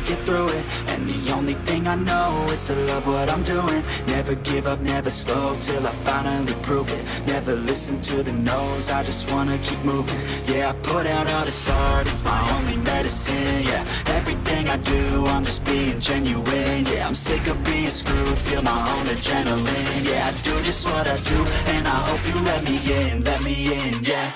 get through it. And the only thing I know is to love what I'm doing. Never give up, never slow, till I finally prove it. Never listen to the no's, I just wanna keep moving. Yeah, I put out all this art, it's my only medicine. Yeah, everything I do, I'm just being genuine. Yeah, I'm sick of being screwed, feel my own adrenaline. Yeah, I do just what I do, and I hope you let me in, yeah.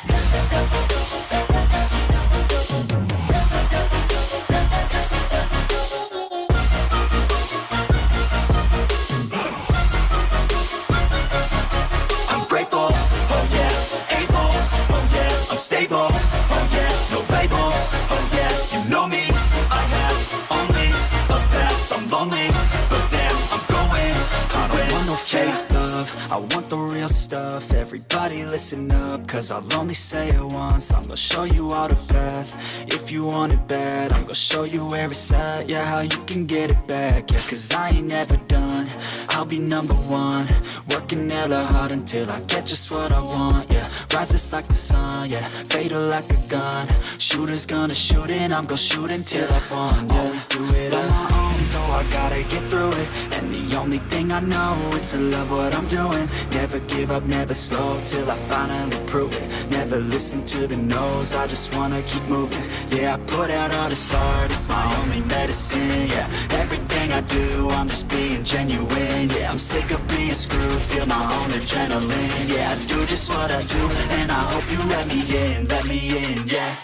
I'm stable, oh yeah, no label, oh yeah, you know me. I have only a path, I'm lonely, but damn, I'm going to win. I don't want no fake love, I want the real stuff. Everybody listen up, cause I'll only say it once. I'm gonna show you all the path, if you want it bad. I'm gonna show you where it's at, yeah, how you can get it back. Yeah, cause I ain't never done, I'll be number one. Working hella hard until I get just what I want, yeah. Rises like the sun, yeah, fatal like a gun. Shooter's gonna shoot and I'm gonna shoot until I've won, yeah. Always do it on my own, so I gotta get through it. And the only thing I know is to love what I'm doing. Never give up, never slow, till I finally prove it. Never listen to the no's, I just wanna keep moving. Yeah, I put out all this art, it's my only medicine. Yeah, everything I do, I'm just being genuine. Yeah, I'm sick of being screwed, feel my own adrenaline. Yeah, I do just what I do, and I hope you let me in, yeah.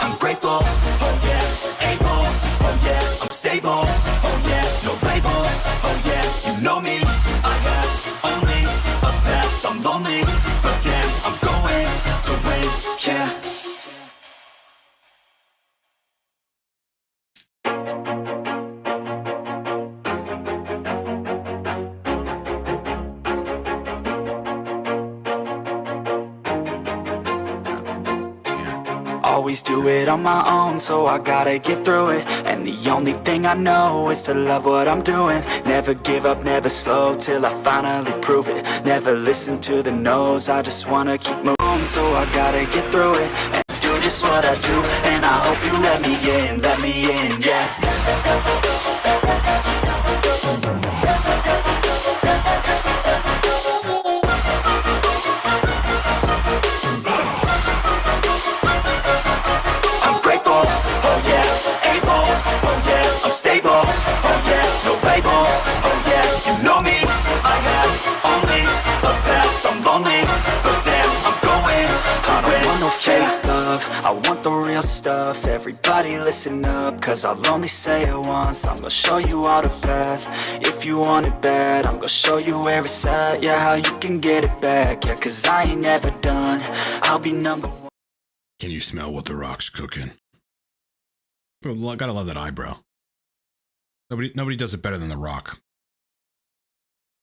I'm grateful, oh yeah, able, oh yeah, I'm stable, oh yeah, no label, oh yeah, you know me. I have only a path, I'm lonely, but damn, I'm going to win, yeah. Always do it on my own, so I gotta get through it. And the only thing I know is to love what I'm doing. Never give up, never slow, till I finally prove it. Never listen to the no's, I just wanna keep moving. So I gotta get through it, and do just what I do. And I hope you let me in, yeah. I'm stable, oh yeah, no label, oh yeah, you know me. I have only a path, I'm lonely, but damn, I'm going to win. I don't want no fake love, I want the real stuff. Everybody listen up, cause I'll only say it once. I'm gonna show you all the path, if you want it bad. I'm gonna show you where it's at, yeah, how you can get it back. Yeah, cause I ain't never done, I'll be number one. Can you smell what the Rock's cooking? Oh, gotta love that eyebrow. Nobody does it better than The Rock.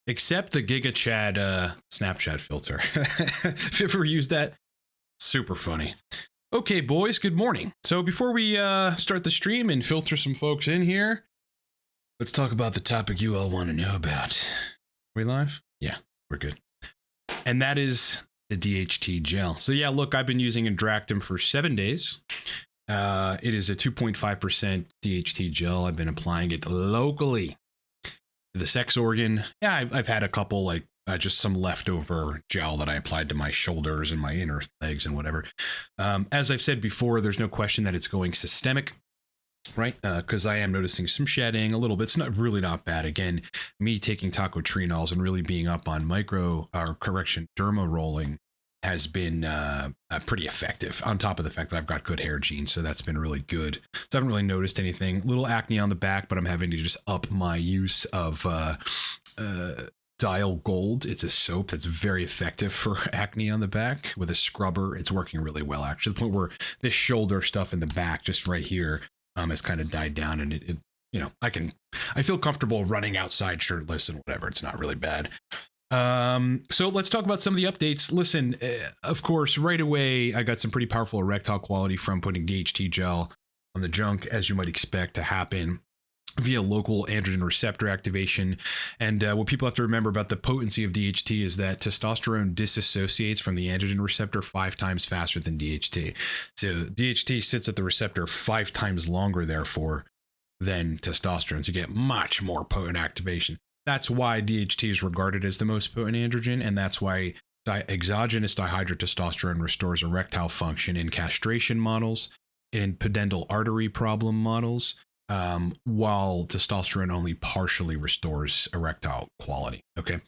Except the Giga Chad Snapchat filter. If you ever used that, super funny. Okay, boys, good morning. So before we start the stream and filter some folks in here, let's talk about the topic you all want to know about. Are we live? Yeah, we're good. And that is the DHT gel. So yeah, look, I've been using Indractum for 7 days. It is a 2.5% DHT gel. I've been applying it locally to the sex organ. Yeah, I've had a couple, like just some leftover gel that I applied to my shoulders and my inner legs and whatever. As I've said before, there's no question that it's going systemic, right? Because I am noticing some shedding a little bit. It's not bad. Again, me taking tocotrienols and really being up on derma rolling has been pretty effective, on top of the fact that I've got good hair genes, so that's been really good. So I haven't really noticed anything. Little acne on the back, but I'm having to just up my use of Dial Gold. It's a soap that's very effective for acne on the back with a scrubber. It's working really well, actually, to the point where this shoulder stuff in the back, just right here, has kind of died down, and it you know, I feel comfortable running outside shirtless and whatever. It's not really bad. So let's talk about some of the updates. Listen, of course, right away, I got some pretty powerful erectile quality from putting DHT gel on the junk, as you might expect to happen. via local androgen receptor activation. And what people have to remember about the potency of DHT is that testosterone disassociates from the androgen receptor 5 times faster than DHT. So DHT sits at the receptor 5 times longer, therefore, than testosterone. So you get much more potent activation. That's why DHT is regarded as the most potent androgen, and that's why exogenous dihydrotestosterone restores erectile function in castration models, in pudendal artery problem models, while testosterone only partially restores erectile quality. Okay.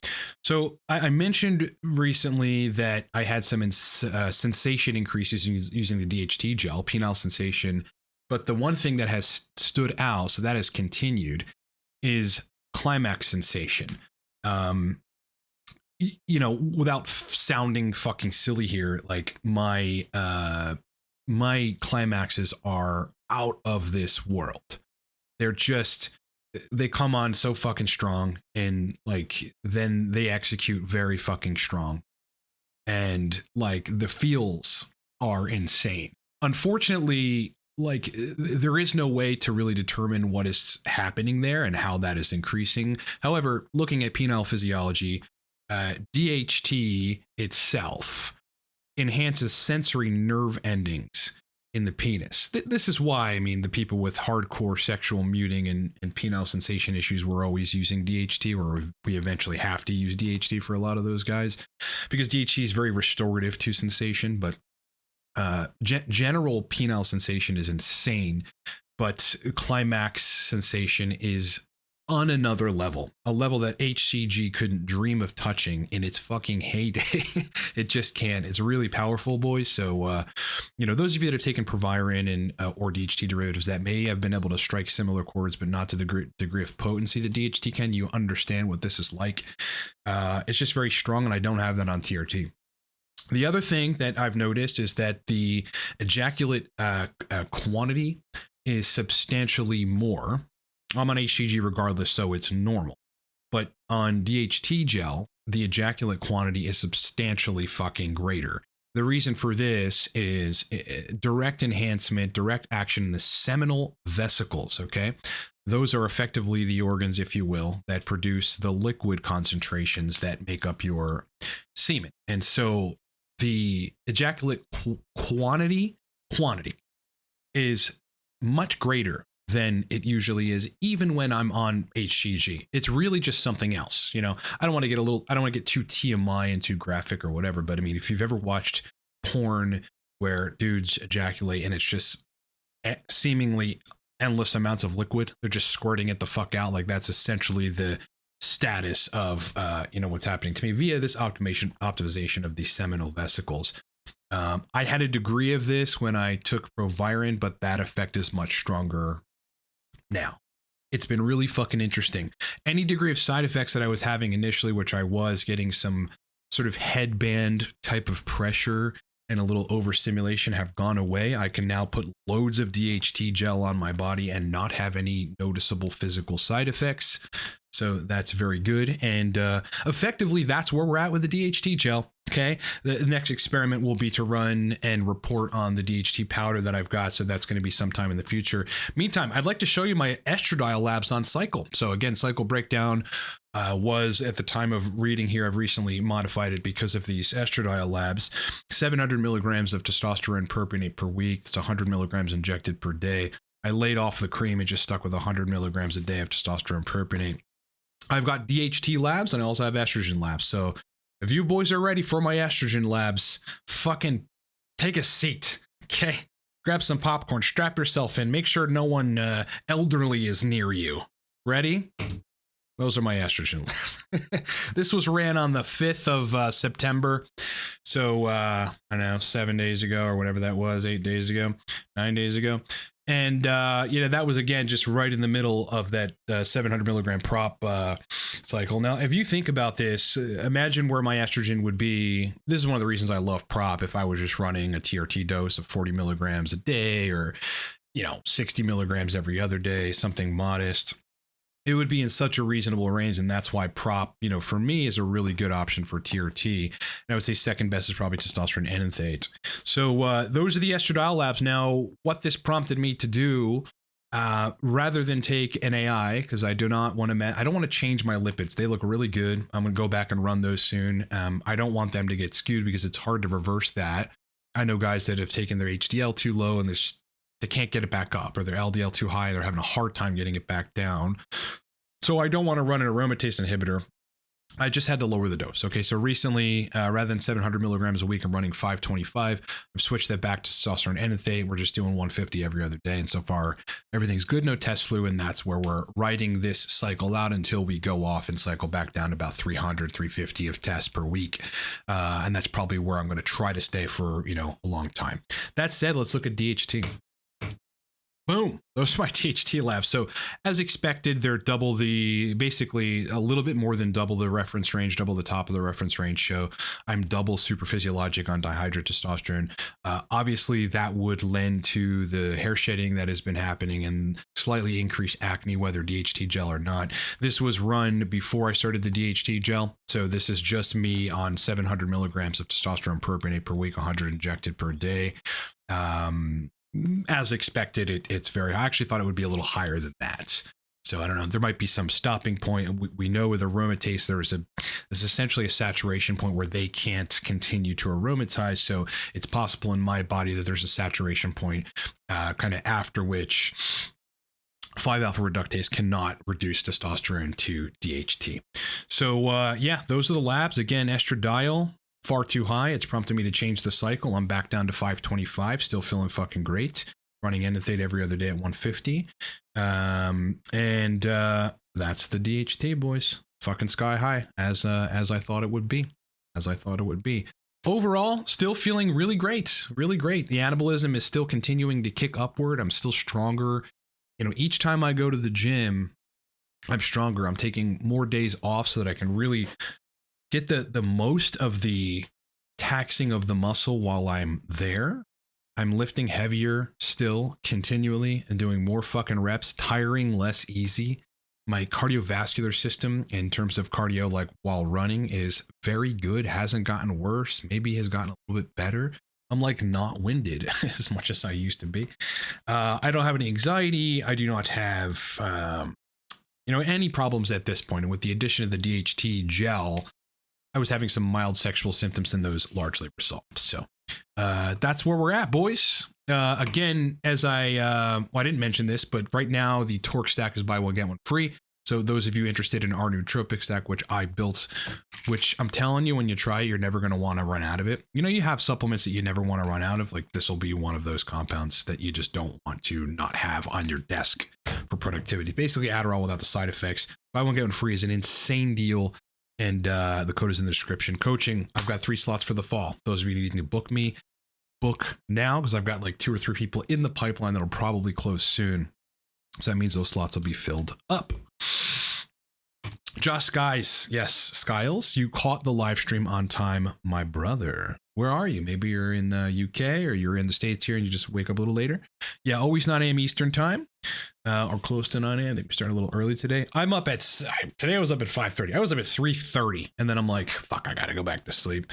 So I mentioned recently that I had some sensation increases using the DHT gel, penile sensation. But the one thing that has stood out, so that has continued, is climax sensation. Without sounding fucking silly here, like my climaxes are out of this world. They come on so fucking strong, and like then they execute very fucking strong, and like the feels are insane. Unfortunately, like there is no way to really determine what is happening there and how that is increasing. However, looking at penile physiology, DHT itself enhances sensory nerve endings in the penis. This is why, I mean, the people with hardcore sexual muting and penile sensation issues were always using DHT, or we eventually have to use DHT for a lot of those guys, because DHT is very restorative to sensation. But general penile sensation is insane, but climax sensation is on another level, a level that HCG couldn't dream of touching in its fucking heyday. It just can't. It's really powerful, boys. So, those of you that have taken Proviron and or DHT derivatives that may have been able to strike similar chords, but not to the degree of potency that DHT can, you understand what this is like. It's just very strong, and I don't have that on TRT. The other thing that I've noticed is that the ejaculate quantity is substantially more. I'm on HCG regardless, so it's normal. But on DHT gel, the ejaculate quantity is substantially fucking greater. The reason for this is direct enhancement, direct action in the seminal vesicles, okay? Those are effectively the organs, if you will, that produce the liquid concentrations that make up your semen. And so the ejaculate quantity is much greater than it usually is, even when I'm on HCG. It's really just something else. I don't want to get too TMI and too graphic or whatever, but I mean, if you've ever watched porn where dudes ejaculate and it's just seemingly endless amounts of liquid, they're just squirting it the fuck out. Like that's essentially the status of, what's happening to me via this optimization of the seminal vesicles. I had a degree of this when I took Proviron, but that effect is much stronger now. It's been really fucking interesting. Any degree of side effects that I was having initially, which I was getting some sort of headband type of pressure and a little overstimulation, have gone away. I can now put loads of DHT gel on my body and not have any noticeable physical side effects. So that's very good. And effectively, that's where we're at with the DHT gel. Okay. The next experiment will be to run and report on the DHT powder that I've got. So that's going to be sometime in the future. Meantime, I'd like to show you my estradiol labs on cycle. So again, cycle breakdown was at the time of reading here. I've recently modified it because of these estradiol labs. 700 milligrams of testosterone propionate per week. It's 100 milligrams injected per day. I laid off the cream and just stuck with 100 milligrams a day of testosterone propionate. I've got DHT labs and I also have estrogen labs. So if you boys are ready for my estrogen labs, fucking take a seat, okay? Grab some popcorn, strap yourself in, make sure no one elderly is near you. Ready? Those are my estrogen labs. This was ran on the 5th of September. So, I don't know, 7 days ago or whatever that was, 8 days ago, 9 days ago. And, that was, again, just right in the middle of that 700 milligram prop cycle. Now, if you think about this, imagine where my estrogen would be. This is one of the reasons I love prop. If I was just running a TRT dose of 40 milligrams a day or, 60 milligrams every other day, something modest, it would be in such a reasonable range. And that's why prop, for me is a really good option for TRT. And I would say second best is probably testosterone and enanthate. So those are the estradiol labs. Now, what this prompted me to do rather than take an AI, because I do not want to, I don't want to change my lipids. They look really good. I'm going to go back and run those soon. I don't want them to get skewed because it's hard to reverse that. I know guys that have taken their HDL too low and they can't get it back up, or their LDL too high and they're having a hard time getting it back down. So I don't want to run an aromatase inhibitor. I just had to lower the dose. Okay, so recently, rather than 700 milligrams a week, I'm running 525. I've switched that back to testosterone enanthate. We're just doing 150 every other day. And so far, everything's good. No test flu. And that's where we're riding this cycle out until we go off and cycle back down to about 300, 350 of tests per week. And that's probably where I'm going to try to stay for, a long time. That said, let's look at DHT. Boom. Those are my DHT labs. So as expected, they're basically a little bit more than double the reference range, double the top of the reference range. So I'm double super physiologic on dihydrotestosterone. Obviously that would lend to the hair shedding that has been happening and slightly increased acne, whether DHT gel or not. This was run before I started the DHT gel. So this is just me on 700 milligrams of testosterone propionate per week, 100 injected per day. As expected, it's very high. I actually thought it would be a little higher than that. So I don't know. There might be some stopping point. We know with aromatase, there's essentially a saturation point where they can't continue to aromatize. So it's possible in my body that there's a saturation point kind of after which 5-alpha reductase cannot reduce testosterone to DHT. So yeah, those are the labs. Again, estradiol, far too high. It's prompted me to change the cycle. I'm back down to 525, still feeling fucking great. Running enanthate every other day at 150. And that's the DHT, boys. Fucking sky high, as I thought it would be. Overall, still feeling really great. Really great. The anabolism is still continuing to kick upward. I'm still stronger. Each time I go to the gym, I'm stronger. I'm taking more days off so that I can really get the most of the taxing of the muscle while I'm there. I'm lifting heavier still continually and doing more fucking reps, tiring less easy. My cardiovascular system in terms of cardio, like while running, is very good. Hasn't gotten worse. Maybe has gotten a little bit better. I'm like not winded as much as I used to be. I don't have any anxiety. I do not have, any problems at this point. And with the addition of the DHT gel, I was having some mild sexual symptoms and those largely resolved. So that's where we're at, boys. Again, as I didn't mention this, but right now the Torque stack is buy one, get one free. So those of you interested in our nootropic stack, which I built, which I'm telling you, when you try it, you're never going to want to run out of it. You have supplements that you never want to run out of. Like this will be one of those compounds that you just don't want to not have on your desk for productivity. Basically Adderall without the side effects. Buy one, get one free is an insane deal. And the code is in the description. Coaching, I've got 3 slots for the fall. Those of you needing to book me, book now, because I've got like 2 or 3 people in the pipeline that'll probably close soon. So that means those slots will be filled up. Josh Skies, yes, Skiles, you caught the live stream on time, my brother. Where are you? Maybe you're in the UK or you're in the States here and you just wake up a little later. Yeah, always 9 a.m. Eastern time or close to 9 a.m. I think we started a little early today. Today I was up at 5:30. I was up at 3:30 and then I'm like, fuck, I got to go back to sleep.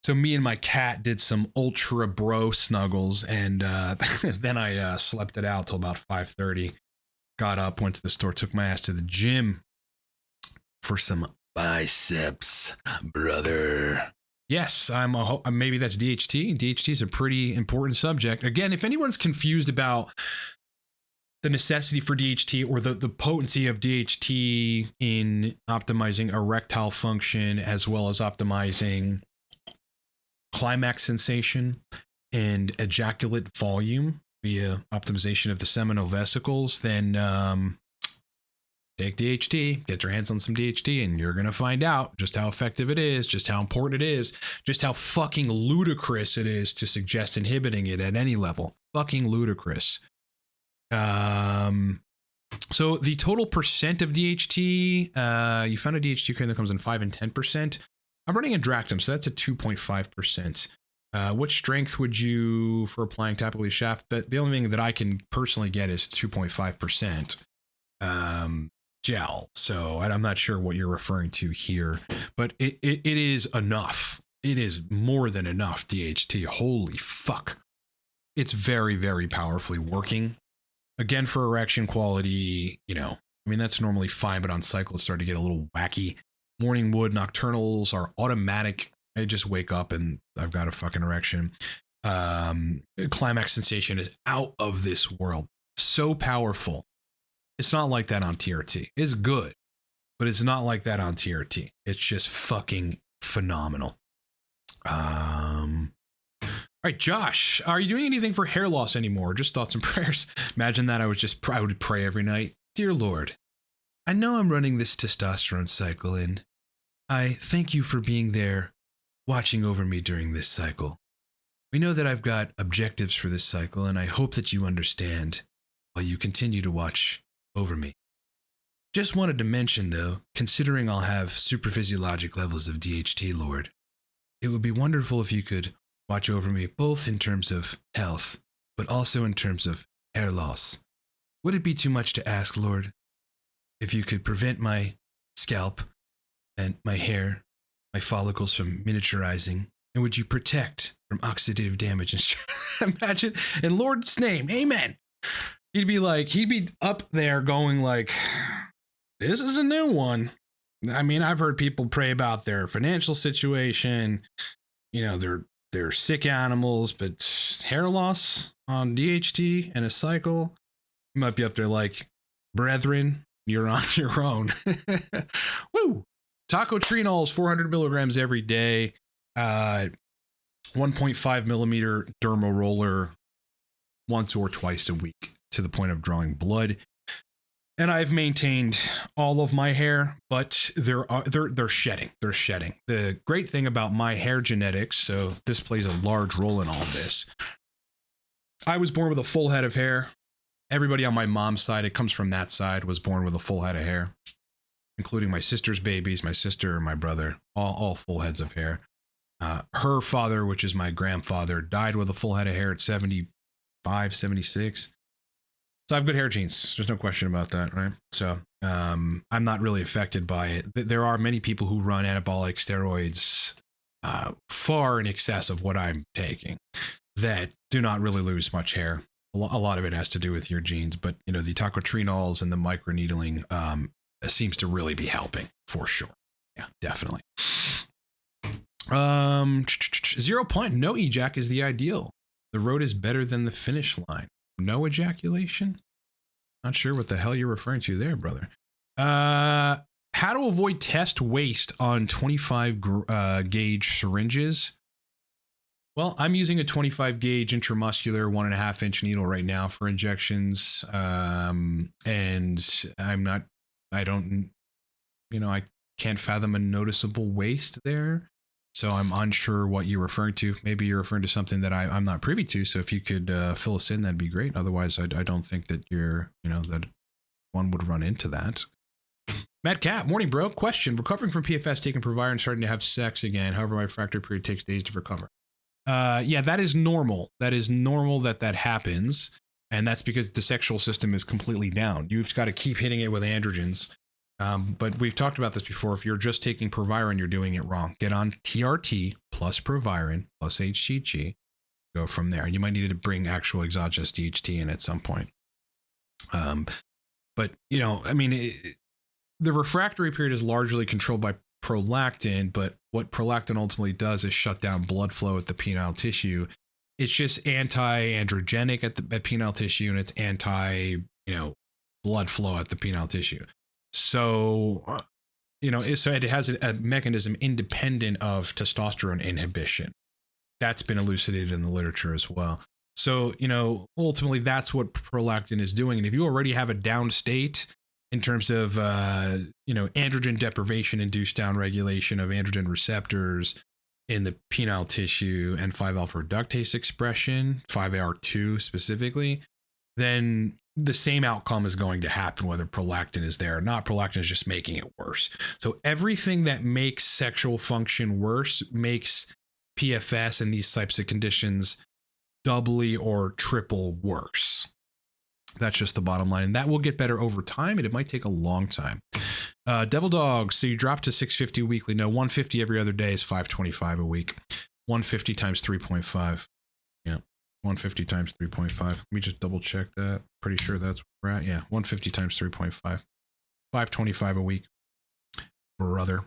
So me and my cat did some ultra bro snuggles and then I slept it out till about 5:30. Got up, went to the store, took my ass to the gym for some biceps, brother. Yes, maybe that's DHT. DHT is a pretty important subject. Again, if anyone's confused about the necessity for DHT or the potency of DHT in optimizing erectile function, as well as optimizing climax sensation and ejaculate volume via optimization of the seminal vesicles, then take DHT, get your hands on some DHT, and you're going to find out just how effective it is, just how important it is, just how fucking ludicrous it is to suggest inhibiting it at any level. Fucking ludicrous. So the total percent of DHT, you found a DHT cream that comes in 5 and 10%. I'm running a Dractum, so that's a 2.5%. What strength would you for applying topically shaft? The only thing that I can personally get is 2.5%. Gel. So I'm not sure what you're referring to here, but it is enough. It is more than enough DHT. Holy fuck. It's very, very powerfully working. Again, for erection quality, I mean, that's normally fine, but on cycle, it's starting to get a little wacky. Morning wood nocturnals are automatic. I just wake up and I've got a fucking erection. Climax sensation is out of this world. So powerful. It's not like that on TRT. It's good, but it's not like that on TRT. It's just fucking phenomenal. All right, Josh, are you doing anything for hair loss anymore? Just thoughts and prayers. Imagine that I would pray every night. Dear Lord, I know I'm running this testosterone cycle and I thank you for being there, watching over me during this cycle. We know that I've got objectives for this cycle and I hope that you understand while you continue to watch over me. Just wanted to mention though, considering I'll have superphysiologic levels of DHT, Lord, it would be wonderful if you could watch over me both in terms of health, but also in terms of hair loss. Would it be too much to ask, Lord, if you could prevent my scalp and my hair, my follicles from miniaturizing? And would you protect from oxidative damage? And imagine, in Lord's name, amen. He'd be up there going like, this is a new one. I mean, I've heard people pray about their financial situation, they're sick animals, but hair loss on DHT and a cycle, you might be up there like, brethren, you're on your own. Woo! Tacotrenols, 400 milligrams every day. 1.5 millimeter dermal roller once or twice a week to the point of drawing blood. And I've maintained all of my hair, but they're shedding. They're shedding. The great thing about my hair genetics, so this plays a large role in all this. I was born with a full head of hair. Everybody on my mom's side, it comes from that side, was born with a full head of hair, including my sister's babies, my sister, my brother, all full heads of hair. Her father, which is my grandfather, died with a full head of hair at 75, 76. So I have good hair genes. There's no question about that, right? So I'm not really affected by it. There are many people who run anabolic steroids far in excess of what I'm taking that do not really lose much hair. A lot of it has to do with your genes, but the tacotrenols and the microneedling seems to really be helping for sure. Yeah, definitely. 0 point, no ejac is the ideal. The road is better than the finish line. No ejaculation? Not sure what the hell you're referring to there, brother. How to avoid test waste on 25 gauge syringes? Well, I'm using a 25 gauge intramuscular 1.5 inch needle right now for injections. And I can't fathom a noticeable waste there. So I'm unsure what you're referring to. Maybe you're referring to something that I'm not privy to. So if you could fill us in, that'd be great. Otherwise, I don't think that that one would run into that. Matt Cap, morning, bro. Question: recovering from PFS, taking Proviron, and starting to have sex again. However, my refractory period takes days to recover. Yeah, that is normal. That is normal that happens. And that's because the sexual system is completely down. You've got to keep hitting it with androgens. But we've talked about this before. If you're just taking Proviron, you're doing it wrong. Get on TRT plus Proviron plus HCG. Go from there. You might need to bring actual exogenous DHT in at some point. But the refractory period is largely controlled by prolactin, but what prolactin ultimately does is shut down blood flow at the penile tissue. It's just anti-androgenic at penile tissue, and it's blood flow at the penile tissue. So, so it has a mechanism independent of testosterone inhibition. That's been elucidated in the literature as well. So, ultimately that's what prolactin is doing. And if you already have a down state in terms of, androgen deprivation induced downregulation of androgen receptors in the penile tissue and 5-alpha reductase expression, 5-AR2 specifically, then the same outcome is going to happen whether prolactin is there or not. Prolactin is just making it worse. So everything that makes sexual function worse makes PFS and these types of conditions doubly or triple worse. That's just the bottom line. And that will get better over time, and it might take a long time. Devil Dog, so you drop to 650 weekly. No, 150 every other day is 525 a week. 150 times 3.5. Yeah. 150 times 3.5. Let me just double check that. Pretty sure that's where we're at. Yeah, 150 times 3.5. 525 a week, brother.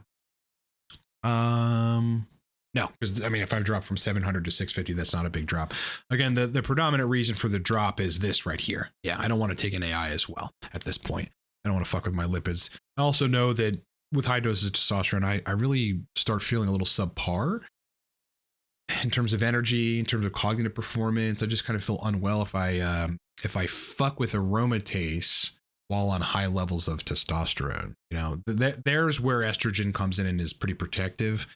No, because I mean, if I've dropped from 700 to 650, that's not a big drop. Again, the predominant reason for the drop is this right here. Yeah, I don't want to take an AI as well at this point. I don't want to fuck with my lipids. I also know that with high doses of testosterone, I really start feeling a little subpar in terms of energy, in terms of cognitive performance. I just kind of feel unwell if I fuck with aromatase while on high levels of testosterone. You know, there's where estrogen comes in and is pretty protective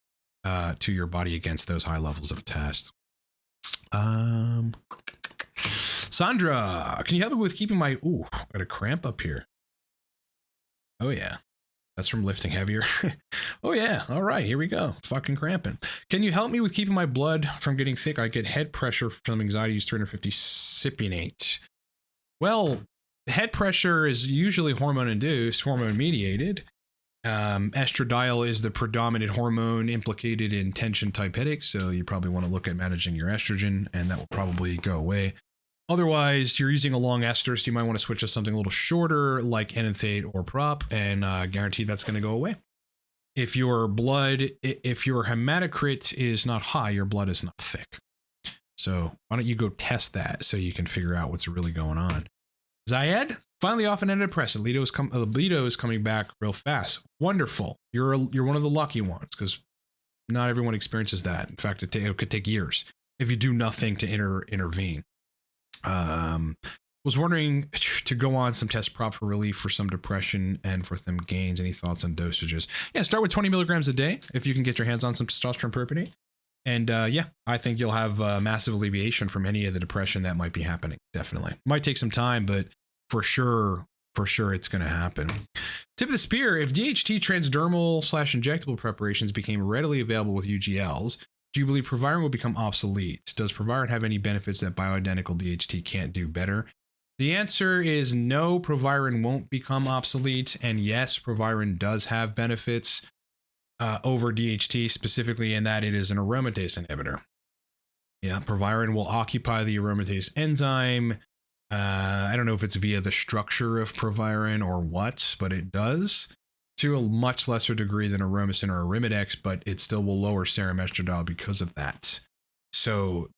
to your body against those high levels of test. Sandra, can you help me with keeping my, got a cramp up here. Oh yeah. That's from lifting heavier. Oh yeah. All right, here we go. Fucking cramping. Can you help me with keeping my blood from getting thick? I get head pressure from anxiety, use 350 cypionate. Well, head pressure is usually hormone induced, hormone mediated. Estradiol is the predominant hormone implicated in tension type headaches. So you probably want to look at managing your estrogen and that will probably go away. Otherwise, you're using a long ester, so you might want to switch to something a little shorter like enanthate or prop, and guarantee that's going to go away. If your hematocrit is not high, your blood is not thick. So why don't you go test that so you can figure out what's really going on. Zayed, finally off an antidepressant. Libido is coming back real fast. Wonderful. You're one of the lucky ones because not everyone experiences that. In fact, it could take years if you do nothing to intervene. Was wondering to go on some test prop for relief for some depression and for some gains. Any thoughts on dosages? Yeah, start with 20 milligrams a day if you can get your hands on some testosterone propionate. And yeah, I think you'll have massive alleviation from any of the depression that might be happening. Definitely. Might take some time, but for sure it's going to happen. Tip of the spear, if DHT transdermal/injectable preparations became readily available with UGLs, do you believe Proviron will become obsolete? Does Proviron have any benefits that bioidentical DHT can't do better? The answer is no, Proviron won't become obsolete. And yes, Proviron does have benefits over DHT, specifically in that it is an aromatase inhibitor. Yeah, Proviron will occupy the aromatase enzyme. I don't know if it's via the structure of Proviron or what, but it does to a much lesser degree than Aromasin or Arimidex, but it still will lower serum estradiol because of that. So,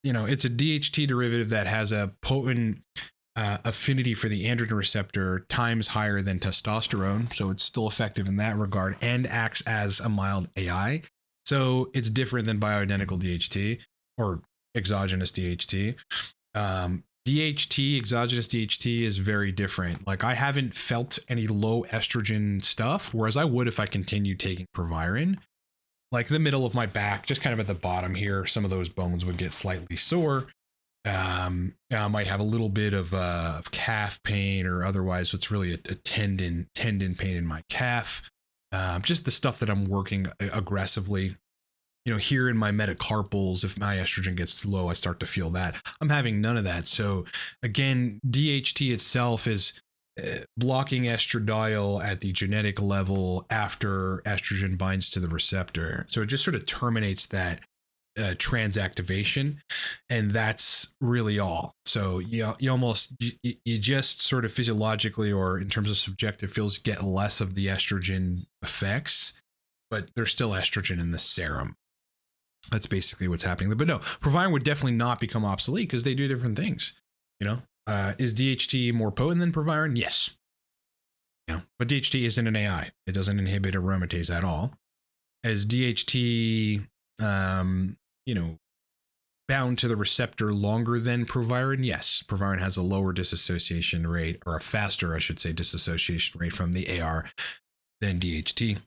you know, it's a DHT derivative that has a potent affinity for the androgen receptor times higher than testosterone. So it's still effective in that regard and acts as a mild AI. So it's different than bioidentical DHT or exogenous DHT. DHT, exogenous DHT is very different. Like I haven't felt any low estrogen stuff, whereas I would if I continued taking Proviron. Like the middle of my back, just kind of at the bottom here, some of those bones would get slightly sore. I might have a little bit of calf pain or otherwise what's really a tendon pain in my calf. Just the stuff that I'm working aggressively. You know, here in my metacarpals, if my estrogen gets low, I start to feel that. I'm having none of that. So again, DHT itself is blocking estradiol at the genetic level after estrogen binds to the receptor. So it just sort of terminates that transactivation, and that's really all. So you just sort of physiologically or in terms of subjective feels get less of the estrogen effects, but there's still estrogen in the serum. That's basically what's happening. But no, Proviron would definitely not become obsolete because they do different things. You know, is DHT more potent than Proviron? Yes. You know, but DHT isn't an AI. It doesn't inhibit aromatase at all. As DHT, you know, bound to the receptor longer than Proviron? Yes. Proviron has a lower dissociation rate, or a faster, I should say, dissociation rate from the AR than DHT.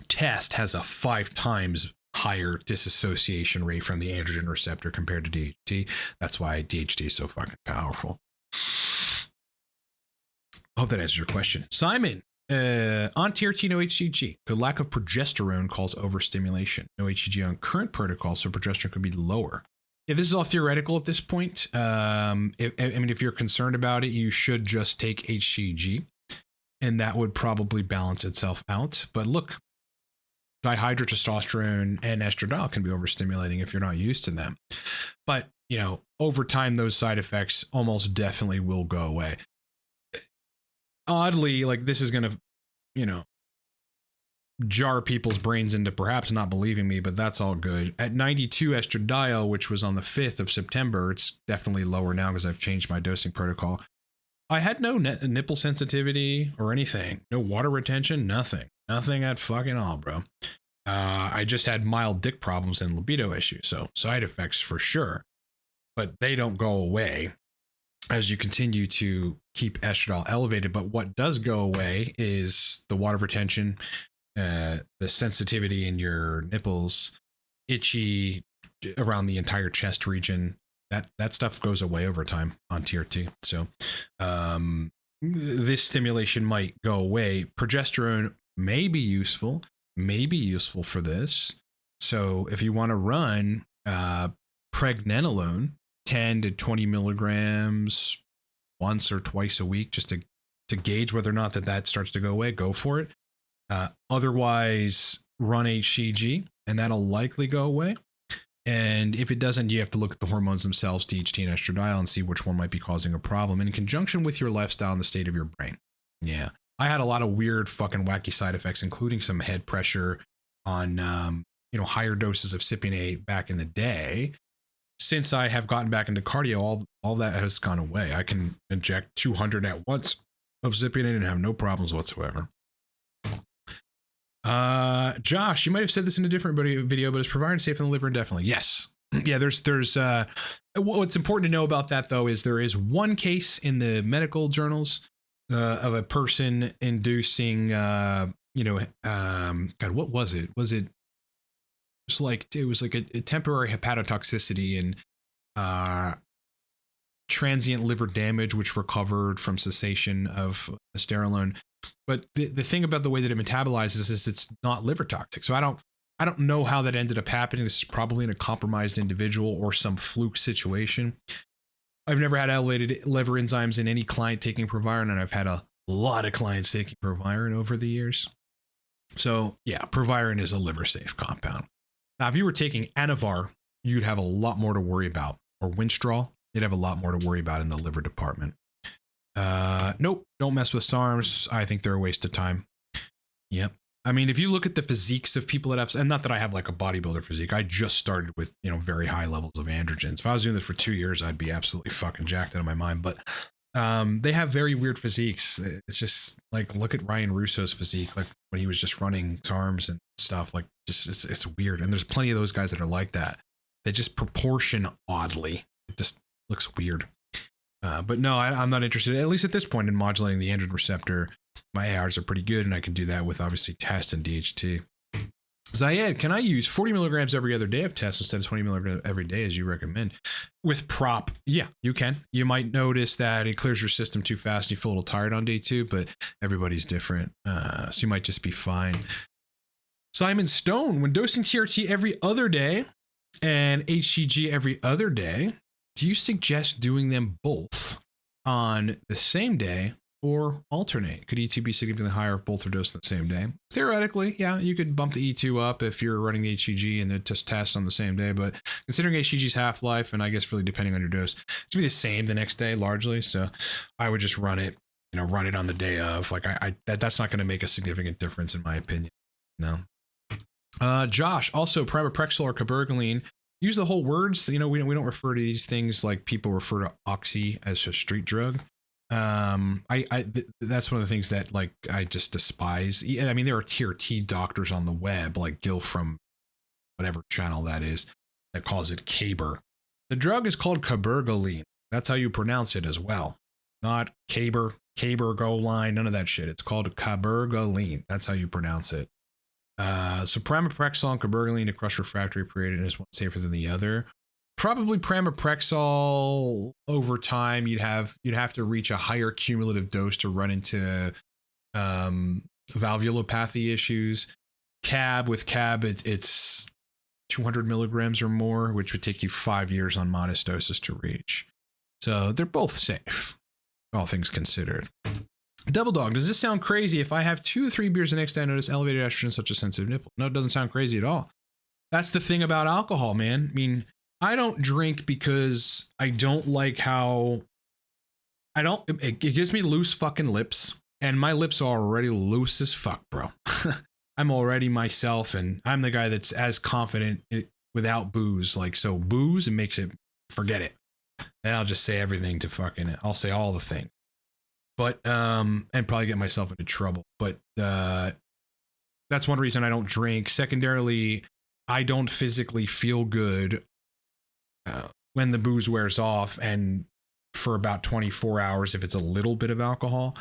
Test has a 5 times higher dissociation rate from the androgen receptor compared to DHT. That's why DHT is so fucking powerful. I hope that answers your question. Simon, on TRT, no HCG. Could lack of progesterone cause overstimulation? No HCG on current protocol, so progesterone could be lower. Yeah, this is all theoretical at this point. If you're concerned about it, you should just take HCG, and that would probably balance itself out. But look, dihydrotestosterone and estradiol can be overstimulating if you're not used to them. But, you know, over time, those side effects almost definitely will go away. Oddly, like this is going to, you know, jar people's brains into perhaps not believing me, but that's all good. At 92 estradiol, which was on the 5th of September, it's definitely lower now because I've changed my dosing protocol. I had no nipple sensitivity or anything, no water retention, nothing at fucking all, bro. I just had mild dick problems and libido issues, so side effects for sure, but they don't go away as you continue to keep estradiol elevated. But what does go away is the water retention, the sensitivity in your nipples, itchy around the entire chest region. That stuff goes away over time on TRT. So this stimulation might go away. Progesterone may be useful for this. So if you want to run pregnenolone 10 to 20 milligrams once or twice a week, just to gauge whether or not that starts to go away, go for it. Otherwise, run HCG, and that'll likely go away. And if it doesn't, you have to look at the hormones themselves, DHT and estradiol, and see which one might be causing a problem in conjunction with your lifestyle and the state of your brain. Yeah. I had a lot of weird fucking wacky side effects, including some head pressure on, higher doses of cypionate back in the day. Since I have gotten back into cardio, all that has gone away. I can inject 200 at once of cypionate and have no problems whatsoever. Josh, you might have said this in a different video, but is providing safe in the liver indefinitely? Yes. Yeah, there's what's important to know about that though is there is one case in the medical journals of a person inducing God, what was it? It was like a temporary hepatotoxicity and transient liver damage, which recovered from cessation of esterolone. But the thing about the way that it metabolizes is it's not liver toxic. So I don't know how that ended up happening. This is probably in a compromised individual or some fluke situation. I've never had elevated liver enzymes in any client taking Proviron, and I've had a lot of clients taking Proviron over the years. So yeah, Proviron is a liver safe compound. Now, if you were taking Anavar, you'd have a lot more to worry about, or Winstrol, you'd have a lot more to worry about in the liver department. Nope, don't mess with SARMs. I think they're a waste of time. Yep. I mean, if you look at the physiques of people that have, and not that I have like a bodybuilder physique, I just started with, very high levels of androgens. If I was doing this for 2 years, I'd be absolutely fucking jacked out of my mind. But they have very weird physiques. It's just like, look at Ryan Russo's physique, like when he was just running SARMs and stuff, like just, it's weird. And there's plenty of those guys that are like that. They just proportion oddly. It just looks weird. But no, I'm not interested, at least at this point, in modulating the androgen receptor. My ARs are pretty good, and I can do that with obviously Test and DHT. Zayed, can I use 40 milligrams every other day of Test instead of 20 milligrams every day as you recommend? With prop, yeah, you can. You might notice that it clears your system too fast and you feel a little tired on day 2, but everybody's different. So you might just be fine. Simon Stone, when dosing TRT every other day and HCG every other day, do you suggest doing them both on the same day or alternate? Could E2 be significantly higher if both are dosed on the same day? Theoretically, yeah, you could bump the E2 up if you're running the HCG and the test on the same day, but considering HCG's half-life, and I guess really depending on your dose, it's gonna be the same the next day largely, so I would just run it on the day of. Like that's not gonna make a significant difference in my opinion. No. Josh, also primoprexol or cabergoline. Use the whole words. We don't refer to these things like people refer to oxy as a street drug. That's one of the things that like I just despise. I mean, there are TRT doctors on the web like Gil from whatever channel that is that calls it Caber. The drug is called cabergoline. That's how you pronounce it as well. Not cabergoline, none of that shit. It's called cabergoline. That's how you pronounce it. So primoprexol and cabergoline to crush refractory period, and is one safer than the other. Probably primoprexol over time. You'd have to reach a higher cumulative dose to run into valvulopathy issues. With cab, it's 200 milligrams or more, which would take you 5 years on modest doses to reach. So they're both safe, all things considered. Devil Dog, does this sound crazy? If I have 2 or 3 beers the next day, I notice elevated estrogen, such a sensitive nipple. No, it doesn't sound crazy at all. That's the thing about alcohol, man. I mean, I don't drink because I don't like how it gives me loose fucking lips, and my lips are already loose as fuck, bro. I'm already myself, and I'm the guy that's as confident without booze. Like, so booze, it makes it, forget it. And I'll just say everything to fucking, I'll say all the things. But, and probably get myself into trouble. But that's one reason I don't drink. Secondarily, I don't physically feel good when the booze wears off, and for about 24 hours if it's a little bit of alcohol.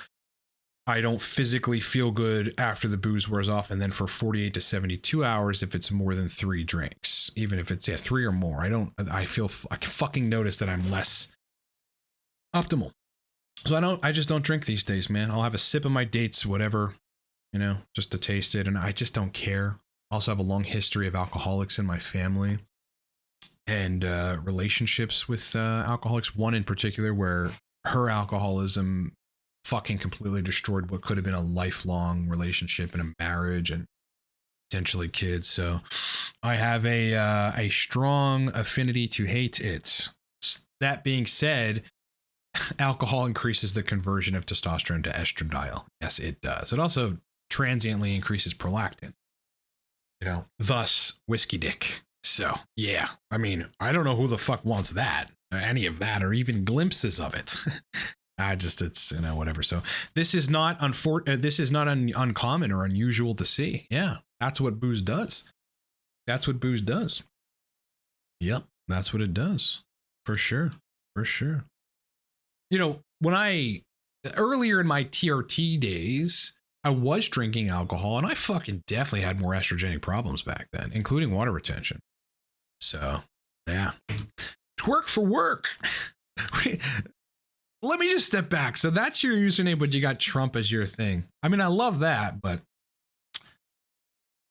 I don't physically feel good after the booze wears off, and then for 48 to 72 hours if it's more than 3 drinks, even if it's 3 or more. I fucking notice that I'm less optimal. So I just don't drink these days, man. I'll have a sip of my dates, whatever, just to taste it, and I just don't care. I also have a long history of alcoholics in my family, and relationships with alcoholics. One in particular where her alcoholism fucking completely destroyed what could have been a lifelong relationship and a marriage and potentially kids. So I have a strong affinity to hate it. That being said, alcohol increases the conversion of testosterone to estradiol. Yes, it does. It also transiently increases prolactin. Thus whiskey dick. So yeah, I mean, I don't know who the fuck wants that, any of that, or even glimpses of it. It's whatever. So this is not uncommon or unusual to see. Yeah, that's what booze does. That's what booze does. Yep, that's what it does. For sure. When earlier in my TRT days, I was drinking alcohol, and I fucking definitely had more estrogenic problems back then, including water retention. So, yeah. Twerk for work. Let me just step back. So that's your username, but you got Trump as your thing. I mean, I love that, but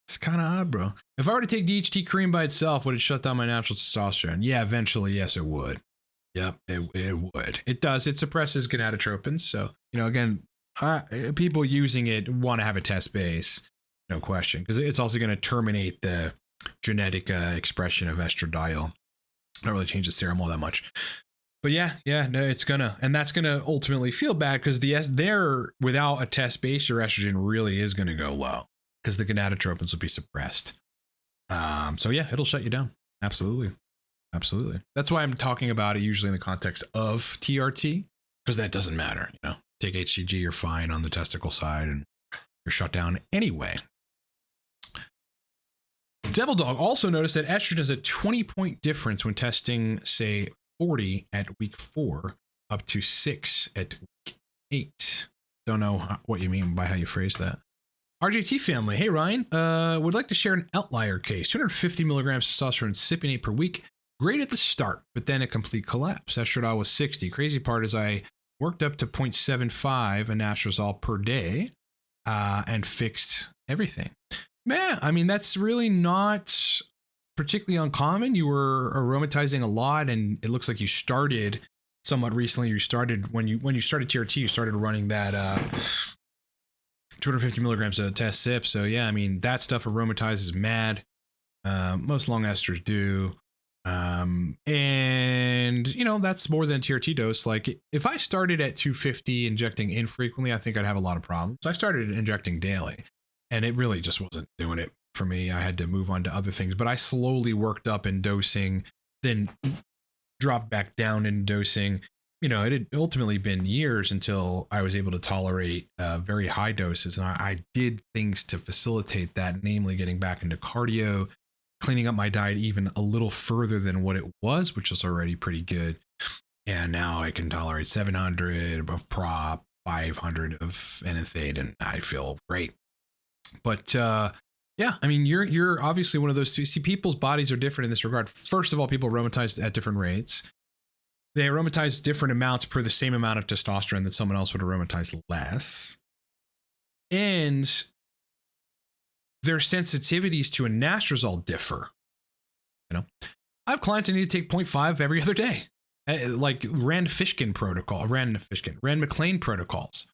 it's kind of odd, bro. If I were to take DHT cream by itself, would it shut down my natural testosterone? Yeah, eventually, yes, it would. Yep, it would. It does. It suppresses gonadotropins. So, again, people using it want to have a test base, no question, because it's also going to terminate the genetic expression of estradiol. Not really change the serum all that much. But no, it's gonna, and that's gonna ultimately feel bad because they're without a test base, your estrogen really is gonna go low because the gonadotropins will be suppressed. So yeah, it'll shut you down. Absolutely. That's why I'm talking about it usually in the context of TRT, because that doesn't matter. Take HCG, you're fine on the testicle side, and you're shut down anyway. Devil Dog also noticed that estrogen is a 20-point difference when testing, say, 40 at week 4 up to 6 at week 8. Don't know what you mean by how you phrase that. RJT family, hey Ryan, would like to share an outlier case. 250 milligrams testosterone cypionate per week. Great at the start, but then a complete collapse. Estradiol was 60. Crazy part is I worked up to 0.75 anastrozole per day and fixed everything. Man, I mean, that's really not particularly uncommon. You were aromatizing a lot, and it looks like you started somewhat recently. You started when you started TRT, you started running that 250 milligrams of test sip. So yeah, I mean, that stuff aromatizes mad. Most long esters do. And that's more than a TRT dose. Like if I started at 250 injecting infrequently, I think I'd have a lot of problems. I started injecting daily, and it really just wasn't doing it for me. I had to move on to other things, but I slowly worked up in dosing, then dropped back down in dosing. It had ultimately been years until I was able to tolerate very high doses. And I did things to facilitate that, namely getting back into cardio, cleaning up my diet even a little further than what it was, which was already pretty good. And now I can tolerate 700 of prop, 500 of NSAID, and I feel great. But yeah, I mean, you're obviously one of those. See, people's bodies are different in this regard. First of all, people aromatize at different rates. They aromatize different amounts per the same amount of testosterone that someone else would aromatize less. And their sensitivities to anastrozole differ. I have clients that need to take 0.5 every other day, like Rand McClain protocols.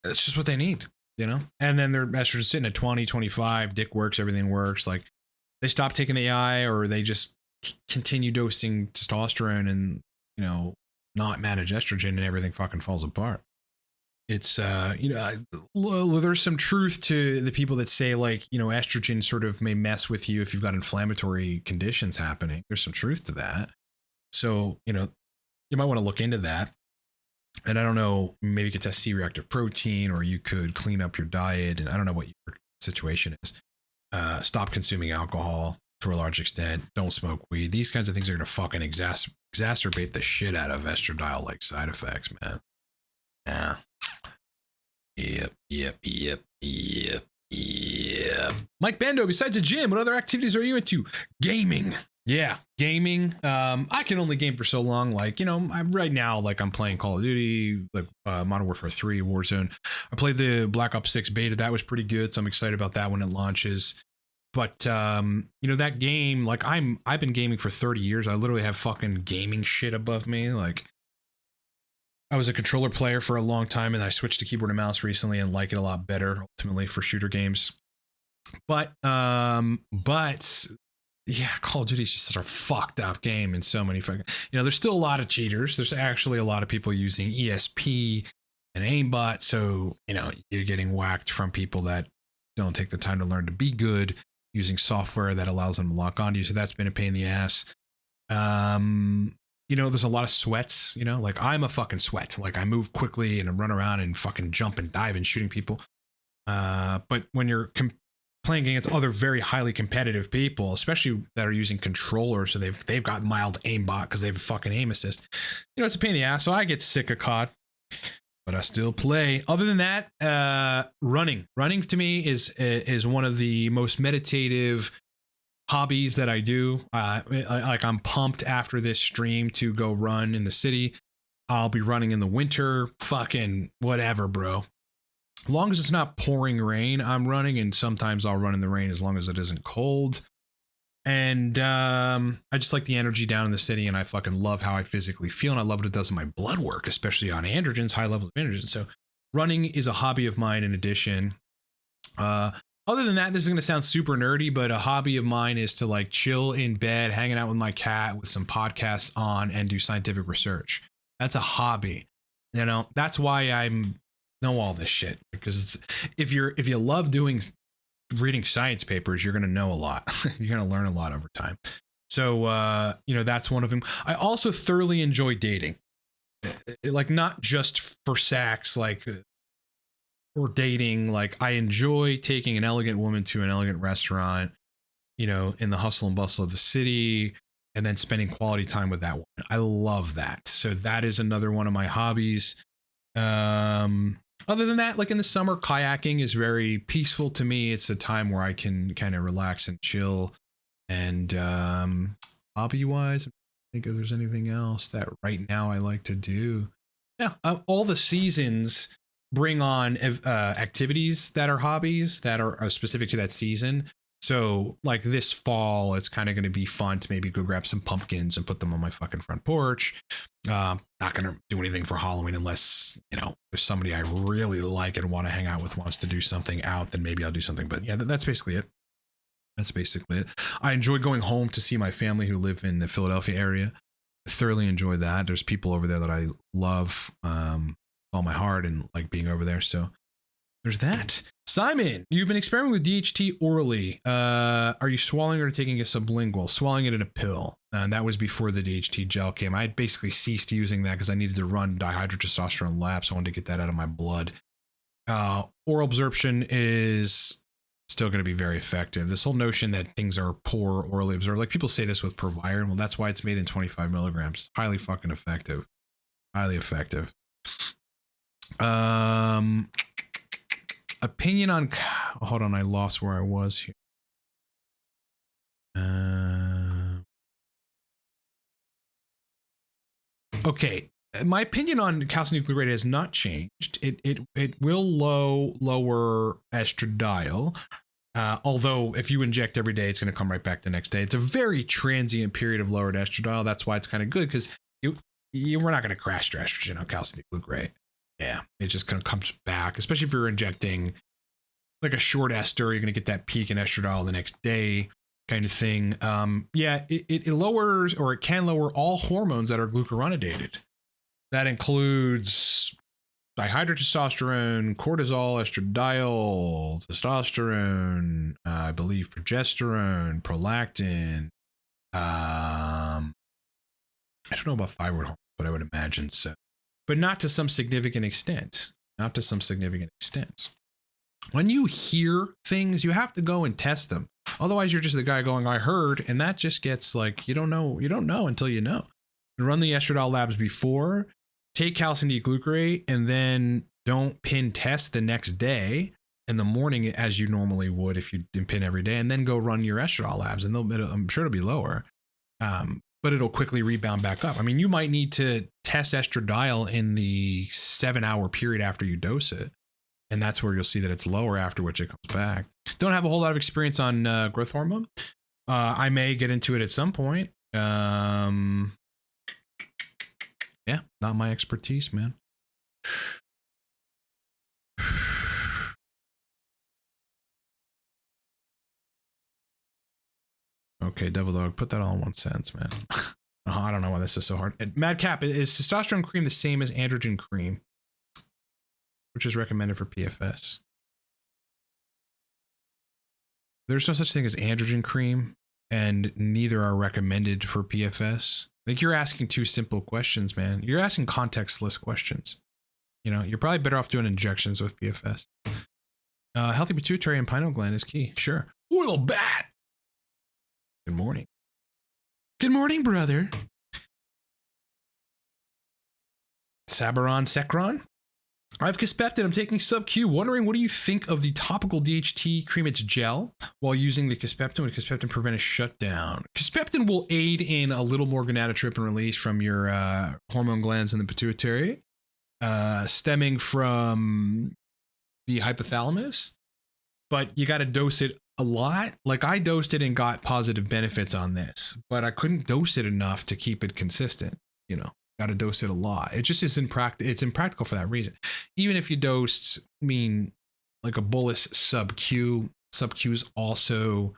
it's just what they need, and then their estrogen sitting at 20, 25, dick works, everything works. Like they stop taking the AI, or they just continue dosing testosterone and, not manage estrogen, and everything fucking falls apart. It's, there's some truth to the people that say, like, estrogen sort of may mess with you if you've got inflammatory conditions happening. There's some truth to that. So, you might want to look into that. And I don't know, maybe you could test C-reactive protein, or you could clean up your diet. And I don't know what your situation is. Stop consuming alcohol to a large extent. Don't smoke weed. These kinds of things are going to fucking exacerbate the shit out of estradiol-like side effects, man. Yeah. Yep. Mike Bando, besides the gym, what other activities are you into? Gaming. Yeah, gaming. I can only game for so long. Like, right now, like, I'm playing Call of Duty, like Modern Warfare 3, Warzone. I played the Black Ops 6 beta. That was pretty good, so I'm excited about that when it launches. But that game, like, I've been gaming for 30 years. I literally have fucking gaming shit above me. Like, I was a controller player for a long time, and I switched to keyboard and mouse recently and like it a lot better ultimately for shooter games. But yeah, Call of Duty is just such a fucked up game in so many fucking, there's still a lot of cheaters. There's actually a lot of people using ESP and aimbot. So, you're getting whacked from people that don't take the time to learn to be good using software that allows them to lock onto you. So that's been a pain in the ass. There's a lot of sweats, like I'm a fucking sweat. Like I move quickly and I run around and fucking jump and dive and shooting people. But when you're playing against other very highly competitive people, especially that are using controllers, so they've got mild aimbot because they have fucking aim assist. It's a pain in the ass. So I get sick of COD, but I still play. Other than that, running to me is one of the most meditative hobbies that I do. Like I'm pumped after this stream to go run in the city. I'll be running in the winter, fucking whatever, bro. As long as it's not pouring rain, I'm running, and sometimes I'll run in the rain as long as it isn't cold. And I just like the energy down in the city, and I fucking love how I physically feel, and I love what it does in my blood work, especially on androgens, high levels of androgens. So running is a hobby of mine in addition. Other than that, this is going to sound super nerdy, but a hobby of mine is to like chill in bed, hanging out with my cat with some podcasts on, and do scientific research. That's a hobby. That's why I'm know all this shit, because if you love reading science papers, you're going to know a lot. You're going to learn a lot over time. So, that's one of them. I also thoroughly enjoy dating, like not just for sex, like, or dating. Like I enjoy taking an elegant woman to an elegant restaurant, in the hustle and bustle of the city, and then spending quality time with that woman. I love that. So that is another one of my hobbies. Other than that, like in the summer, kayaking is very peaceful to me. It's a time where I can kind of relax and chill. And hobby wise, I think if there's anything else that right now I like to do. Yeah, all the seasons bring on activities that are hobbies that are specific to that season. So like this fall, it's kind of going to be fun to maybe go grab some pumpkins and put them on my fucking front porch. Not going to do anything for Halloween unless, there's somebody I really like and want to hang out with wants to do something out, then maybe I'll do something. But yeah, that's basically it. I enjoy going home to see my family who live in the Philadelphia area. I thoroughly enjoy that. There's people over there that I love all my heart and like being over there. So there's that. Simon, you've been experimenting with DHT orally. Are you swallowing or taking a sublingual? Swallowing it in a pill. And that was before the DHT gel came. I had basically ceased using that because I needed to run dihydrotestosterone labs. I wanted to get that out of my blood. Oral absorption is still going to be very effective. This whole notion that things are poor orally absorbed, like people say this with Proviron. Well, that's why it's made in 25 milligrams. Highly fucking effective. Highly effective. Opinion on, hold on, I lost where I was here. Okay, my opinion on calcium glucarate has not changed. It will lower estradiol. Although if you inject every day, it's going to come right back the next day. It's a very transient period of lowered estradiol. That's why it's kind of good, because we're not going to crash your estrogen on calcium glucarate. yeah, it just kind of comes back, especially if you're injecting like a short ester, you're going to get that peak in estradiol the next day kind of thing. Yeah, it lowers, or it can lower all hormones that are glucuronidated. That includes dihydrotestosterone, cortisol, estradiol, testosterone, I believe progesterone, prolactin. I don't know about thyroid hormone, but I would imagine so. But not to some significant extent. Not to some significant extent. When you hear things, you have to go and test them. Otherwise, you're just the guy going, I heard, and that just gets like, you don't know until you know. Run the estradiol labs before, take calcium D-glucarate, and then don't pin test the next day in the morning as you normally would if you didn't pin every day, and then go run your estradiol labs, and I'm sure it'll be lower, but it'll quickly rebound back up. I mean, you might need to test estradiol in the 7-hour period after you dose it. And that's where you'll see that it's lower, after which it comes back. Don't have a whole lot of experience on growth hormone. I may get into it at some point. Yeah, not my expertise, man. Okay, Devil Dog, put that all in one sentence, man. I don't know why this is so hard. Madcap, is testosterone cream the same as androgen cream, which is recommended for PFS? There's no such thing as androgen cream, and neither are recommended for PFS. Like, you're asking two simple questions, man. You're asking contextless questions. You know, you're probably better off doing injections with PFS. Healthy pituitary and pineal gland is key. Sure. Oil bat. Good morning. Good morning, brother. Sabaron Secron. I have Kisspeptin. I'm taking sub-Q. Wondering, what do you think of the topical DHT cream? It's gel. While using the Kisspeptin, would Kisspeptin prevent a shutdown? Kisspeptin will aid in a little more gonadotropin release from your hormone glands in the pituitary, stemming from the hypothalamus. But you got to dose it a lot. Like, I dosed it and got positive benefits on this, but I couldn't dose it enough to keep it consistent, you know. Got to dose it a lot. It just is it's impractical for that reason. Even if you dosed, like a bolus sub-Q is also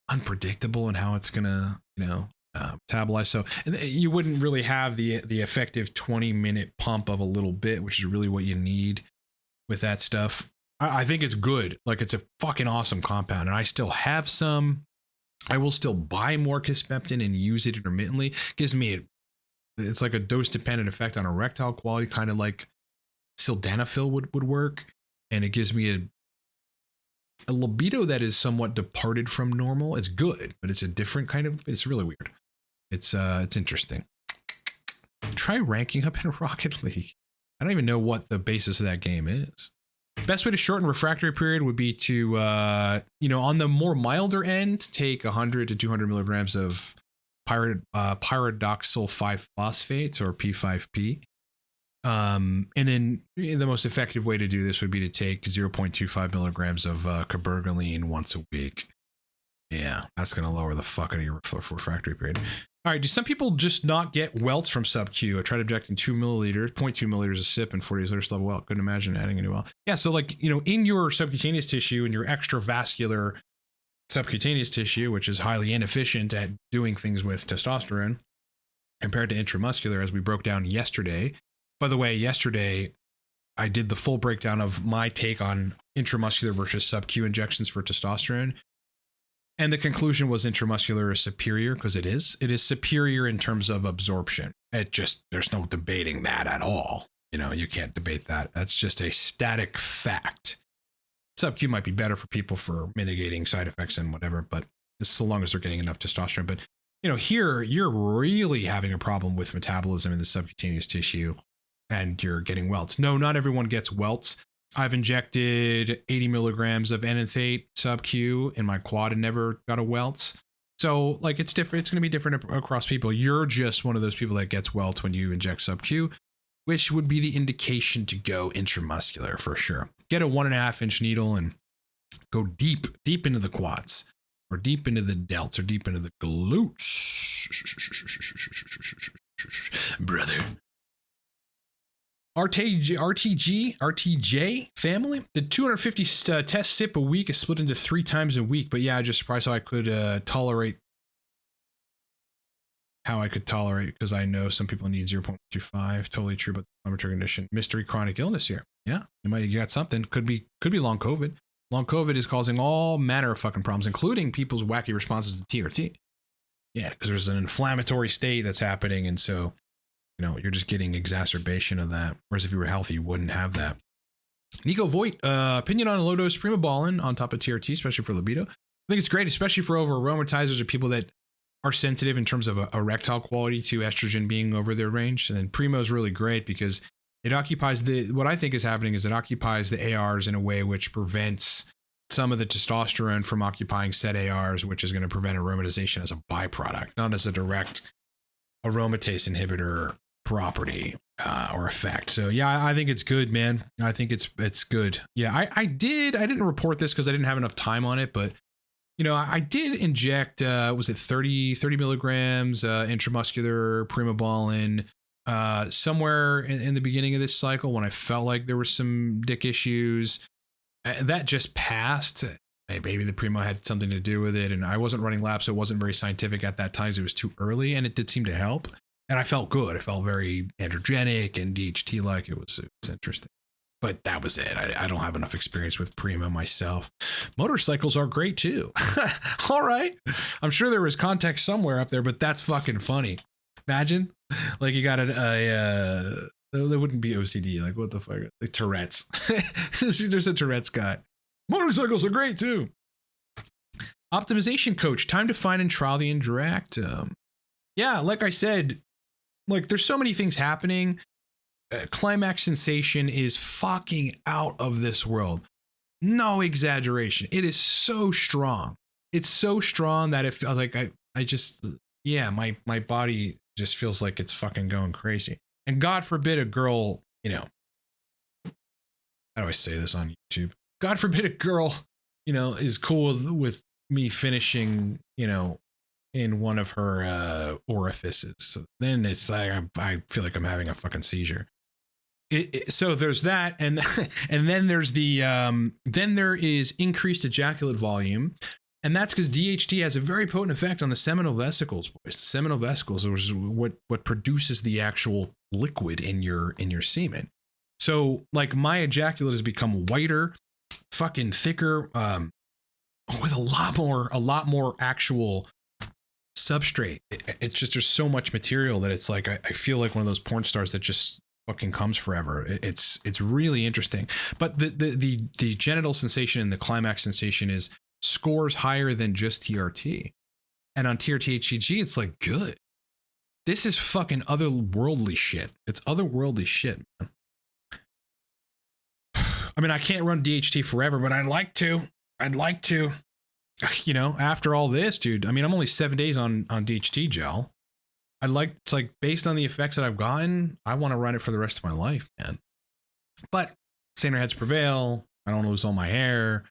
unpredictable in how it's gonna, metabolize. So you wouldn't really have the effective 20-minute pump of a little bit, which is really what you need with that stuff. I think it's good. Like, it's a fucking awesome compound, and I still have some. I will still buy more Kisspeptin and use it intermittently. Gives me it's like a dose-dependent effect on erectile quality, kind of like sildenafil would work. And it gives me a libido that is somewhat departed from normal. It's good, but it's a different kind of, it's really weird. It's interesting. Try ranking up in Rocket League. I don't even know what the basis of that game is. Best way to shorten refractory period would be to, on the more milder end, take 100 to 200 milligrams of pyridoxal 5-phosphate, or P5P. And then the most effective way to do this would be to take 0.25 milligrams of cabergoline once a week. Yeah, that's going to lower the fuck out of your refractory period. All right, do some people just not get welts from sub-Q? I tried injecting 2 milliliters, 0.2 milliliters a sip, and 40 days later still have a welt. Couldn't imagine adding a new welt. Yeah, so like, in your subcutaneous tissue and your extravascular subcutaneous tissue, which is highly inefficient at doing things with testosterone compared to intramuscular, as we broke down yesterday. By the way, yesterday I did the full breakdown of my take on intramuscular versus sub-Q injections for testosterone. And the conclusion was intramuscular is superior, because it is superior in terms of absorption. There's no debating that at all. You can't debate that. That's just a static fact. Sub-Q might be better for people for mitigating side effects and whatever, but so long as they're getting enough testosterone. But, here you're really having a problem with metabolism in the subcutaneous tissue, and you're getting welts. No, not everyone gets welts. I've injected 80 milligrams of enanthate sub-Q in my quad and never got a welt. So, like, it's different. It's going to be different across people. You're just one of those people that gets welts when you inject sub-Q, which would be the indication to go intramuscular for sure. Get a 1.5-inch needle and go deep into the quads, or deep into the delts, or deep into the glutes. Brother. RTJ family. The 250 test sip a week is split into 3 times a week. But yeah, I just surprised how I could tolerate. Because I know some people need 0.25. Totally true about the inflammatory condition. Mystery chronic illness here. Yeah, you got something. Could be long COVID. Long COVID is causing all manner of fucking problems, including people's wacky responses to TRT. Yeah, because there's an inflammatory state that's happening, and so you're just getting exacerbation of that. Whereas if you were healthy, you wouldn't have that. Nico Voigt, opinion on low dose primobolan on top of TRT, especially for libido. I think it's great, especially for over aromatizers or people that are sensitive in terms of erectile quality to estrogen being over their range. And then Primo is really great because it occupies what I think is happening is it occupies the ARs in a way which prevents some of the testosterone from occupying said ARs, which is going to prevent aromatization as a byproduct, not as a direct aromatase inhibitor property or effect. So yeah, I think it's good, man. I think it's good. Yeah, I didn't report this because I didn't have enough time on it, but I did inject, was it 30 milligrams intramuscular primobolan somewhere in the beginning of this cycle when I felt like there were some dick issues. That just passed. Maybe the Primo had something to do with it, and I wasn't running labs, so it wasn't very scientific at that time. So it was too early, and it did seem to help. And I felt good. I felt very androgenic and DHT-like. It was interesting. But that was it. I don't have enough experience with Primo myself. Motorcycles are great too. All right. I'm sure there was context somewhere up there, but that's fucking funny. Imagine like you got there wouldn't be OCD. Like what the fuck? Like Tourette's. There's a Tourette's guy. Motorcycles are great too. Optimization coach. Time to find and trial the Interact. Yeah, like I said, like there's so many things happening. Climax sensation is fucking out of this world. No exaggeration. It is so strong. It's so strong that if like I just my body just feels like it's fucking going crazy. And God forbid a girl, how do I say this on YouTube? God forbid a girl, is cool with me finishing, in one of her orifices. So then it's like I feel like I'm having a fucking seizure. So there's that, and then there's then there is increased ejaculate volume, and that's because DHT has a very potent effect on the seminal vesicles, boys. The seminal vesicles is what produces the actual liquid in your semen. So like my ejaculate has become whiter, fucking thicker, with a lot more actual substrate. It's just there's so much material that it's like I feel like one of those porn stars that just fucking comes forever. It's really interesting. But the genital sensation and the climax sensation is scores higher than just TRT. And on TRT HCG, it's like good. This is fucking otherworldly shit. It's otherworldly shit, man. I mean, I can't run DHT forever, but I'd like to. After all this, dude. I mean, I'm only 7 days on DHT gel. It's like based on the effects that I've gotten, I want to run it for the rest of my life, man. But saner heads prevail. I don't lose all my hair.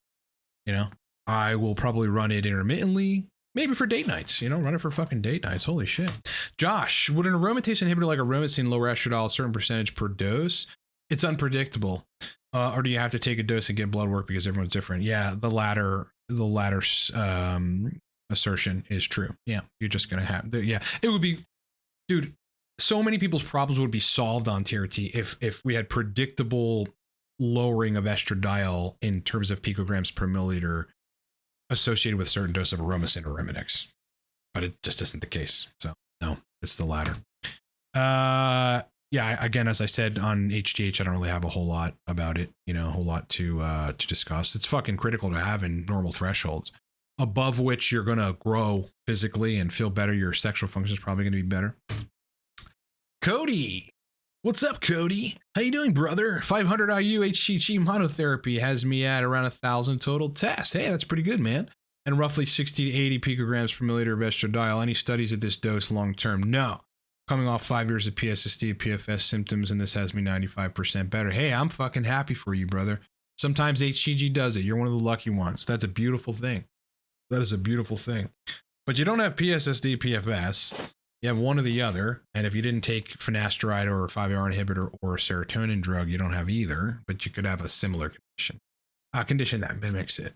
I will probably run it intermittently, maybe for date nights, run it for fucking date nights. Holy shit. Josh, would an aromatase inhibitor like aromatase lower estradiol a certain percentage per dose? It's unpredictable. Or do you have to take a dose and get blood work because everyone's different? Yeah, the latter assertion is true. Yeah, you're just going to have, it would be, dude, so many people's problems would be solved on TRT if we had predictable lowering of estradiol in terms of picograms per milliliter associated with a certain dose of Aromasin or Arimidex. But it just isn't the case. So no, it's the latter. Again, as I said on HGH, I don't really have a whole lot about it, a whole lot to discuss. It's fucking critical to have in normal thresholds, above which you're going to grow physically and feel better. Your sexual function is probably going to be better. Cody. What's up, Cody? How you doing, brother? 500 IU HCG monotherapy has me at around 1,000 total tests. Hey, that's pretty good, man. And roughly 60 to 80 picograms per milliliter of estradiol. Any studies at this dose long-term? No. Coming off 5 years of PSSD, PFS symptoms, and this has me 95% better. Hey, I'm fucking happy for you, brother. Sometimes HCG does it. You're one of the lucky ones. That's a beautiful thing. That is a beautiful thing. But you don't have PSSD, PFS. You have one or the other. And if you didn't take finasteride or a 5-AR inhibitor or a serotonin drug, you don't have either, but you could have a similar condition. A condition that mimics it.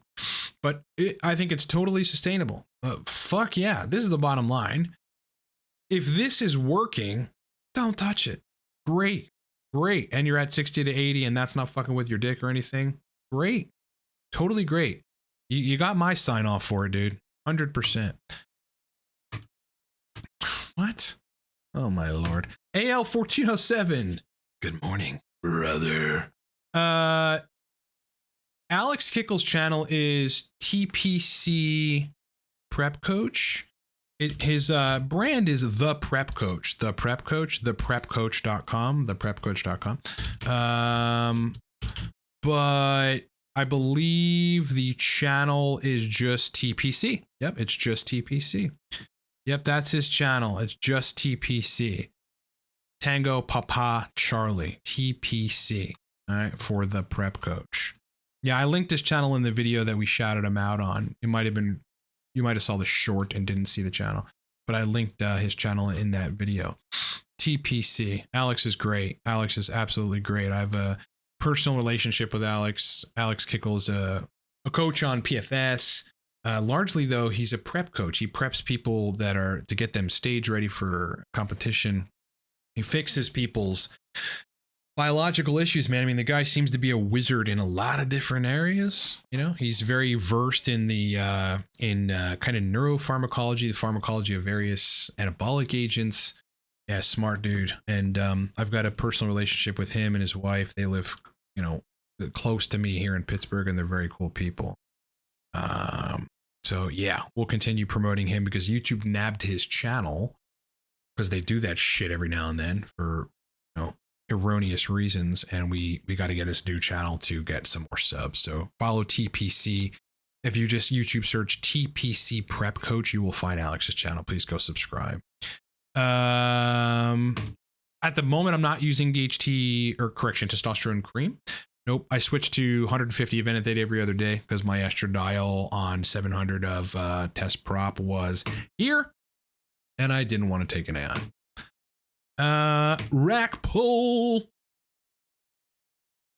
But I think it's totally sustainable. Fuck yeah. This is the bottom line. If this is working, don't touch it. Great. Great. And you're at 60 to 80 and that's not fucking with your dick or anything. Great. Totally great. You got my sign off for it, dude. 100%. What? Oh my Lord. AL 1407. Good morning, brother. Alex Kickle's channel is TPC Prep Coach. His brand is The Prep Coach. The Prep Coach. ThePrepCoach.com. ThePrepCoach.com. But I believe the channel is just TPC. Yep, it's just TPC. Yep, that's his channel. It's just TPC. Tango Papa Charlie. TPC. All right, for The Prep Coach. Yeah, I linked his channel in the video that we shouted him out on. It might have been, you might have saw the short and didn't see the channel, but I linked his channel in that video. TPC. Alex is great. Alex is absolutely great. I have a personal relationship with Alex. Alex Kickle is a coach on PFS. Largely though, he's a prep coach. He preps people that are to get them stage ready for competition. He fixes people's biological issues, man. I mean, the guy seems to be a wizard in a lot of different areas. You know, he's very versed in the kind of neuropharmacology, the pharmacology of various anabolic agents. Yeah, smart dude. And I've got a personal relationship with him and his wife. They live, you know, close to me here in Pittsburgh, and they're very cool people. So yeah, we'll continue promoting him because YouTube nabbed his channel because they do that shit every now and then for, you know, erroneous reasons, and we got to get his new channel to get some more subs. So follow TPC. If you just YouTube search TPC Prep Coach, you will find Alex's channel. Please go subscribe. At the moment, I'm not using DHT or testosterone cream. Nope. I switched to 150 event a day every other day because my estradiol on 700 of test prop was here, and I didn't want to take an AI. Rack pull.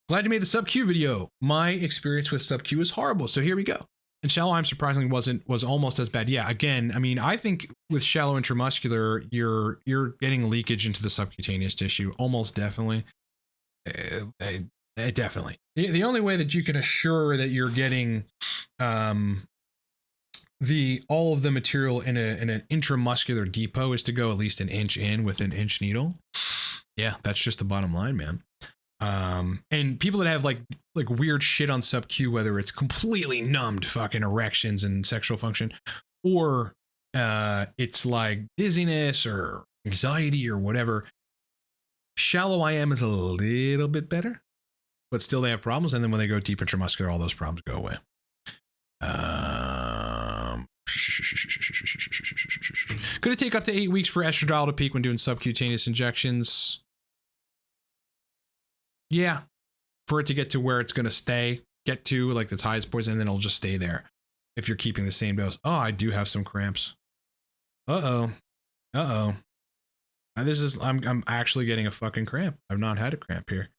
Glad you made the sub Q video. My experience with sub Q is horrible. So here we go. And shallow I'm surprisingly was almost as bad. Yeah, again, I mean, I think with shallow intramuscular, you're getting leakage into the subcutaneous tissue. Almost definitely. Definitely. The only way that you can assure that you're getting all of the material in an intramuscular depot is to go at least an inch in with an inch needle. Yeah, that's just the bottom line, man. And people that have like weird shit on sub Q, whether it's completely numbed fucking erections and sexual function, or it's like dizziness or anxiety or whatever, shallow IM is a little bit better, but still they have problems. And then when they go deep intramuscular, all those problems go away. Could it take up to 8 weeks for estradiol to peak when doing subcutaneous injections? Yeah, for it to get to where it's going to get to like the highest poison, and then it'll just stay there if you're keeping the same dose. Oh, I do have some cramps. I'm actually getting a fucking cramp. I've not had a cramp here.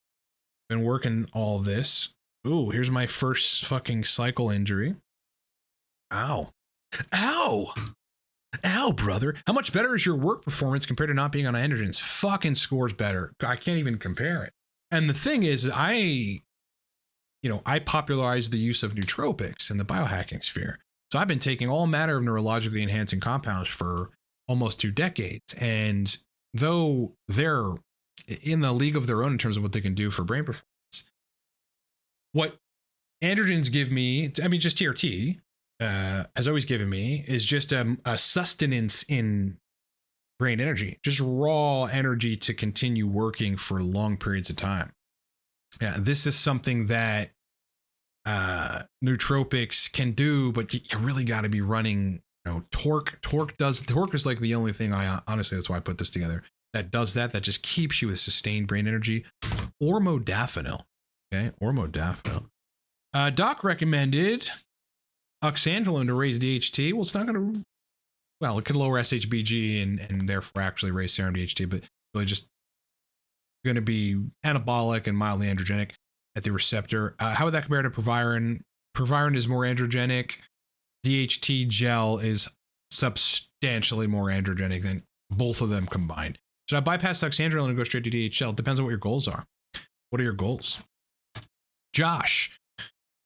Been working all this. Ooh, here's my first fucking cycle injury. Ow. Ow, brother. How much better is your work performance compared to not being on androgens? Fucking scores better. I can't even compare it. And the thing is, I popularized the use of nootropics in the biohacking sphere. So I've been taking all manner of neurologically enhancing compounds for almost 2 decades. And though they're in the league of their own in terms of what they can do for brain performance, what androgens give me, I mean, just TRT, has always given me is just a sustenance in brain energy, just raw energy to continue working for long periods of time. Yeah, this is something that nootropics can do, but you really got to be running, torque. Torque is like the only thing honestly, that's why I put this together, that does that just keeps you with sustained brain energy, or modafinil. Okay, or modafinil. Doc recommended oxandrolone to raise DHT. Well, it's not going to well, it could lower SHBG and therefore actually raise serum DHT, but really just going to be anabolic and mildly androgenic at the receptor. How would that compare to Proviron? Proviron is more androgenic. DHT gel is substantially more androgenic than both of them combined. Should I bypass oxandrolone and go straight to DHL? It depends on what your goals are. What are your goals? Josh,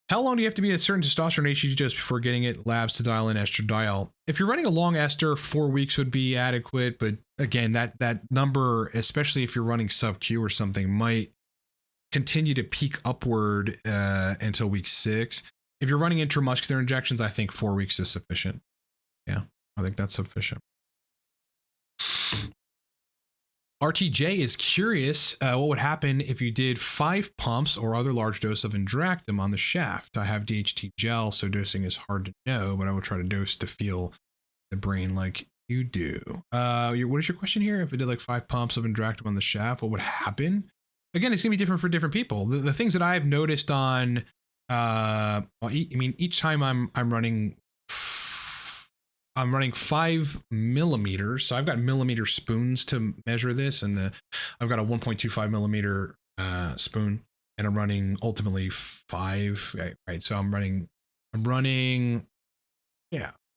how long do you have to be at a certain testosterone HCG dose before getting it labs to dial in estradiol? If you're running a long ester, 4 weeks would be adequate. But again, that number, especially if you're running sub-Q or something, might continue to peak upward until week 6. If you're running intramuscular injections, I think 4 weeks is sufficient. Yeah, I think that's sufficient. RTJ is curious what would happen if you did 5 pumps or other large dose of Indractum on the shaft. I have DHT gel, so dosing is hard to know, but I will try to dose to feel the brain like you do. What is your question here? If I did like 5 pumps of Indractum on the shaft, what would happen? Again, it's going to be different for different people. The things that I've noticed on, each time I'm running 5 millimeters. So I've got millimeter spoons to measure this, and I've got a 1.25 millimeter spoon, and I'm running ultimately 5. Right. So I'm running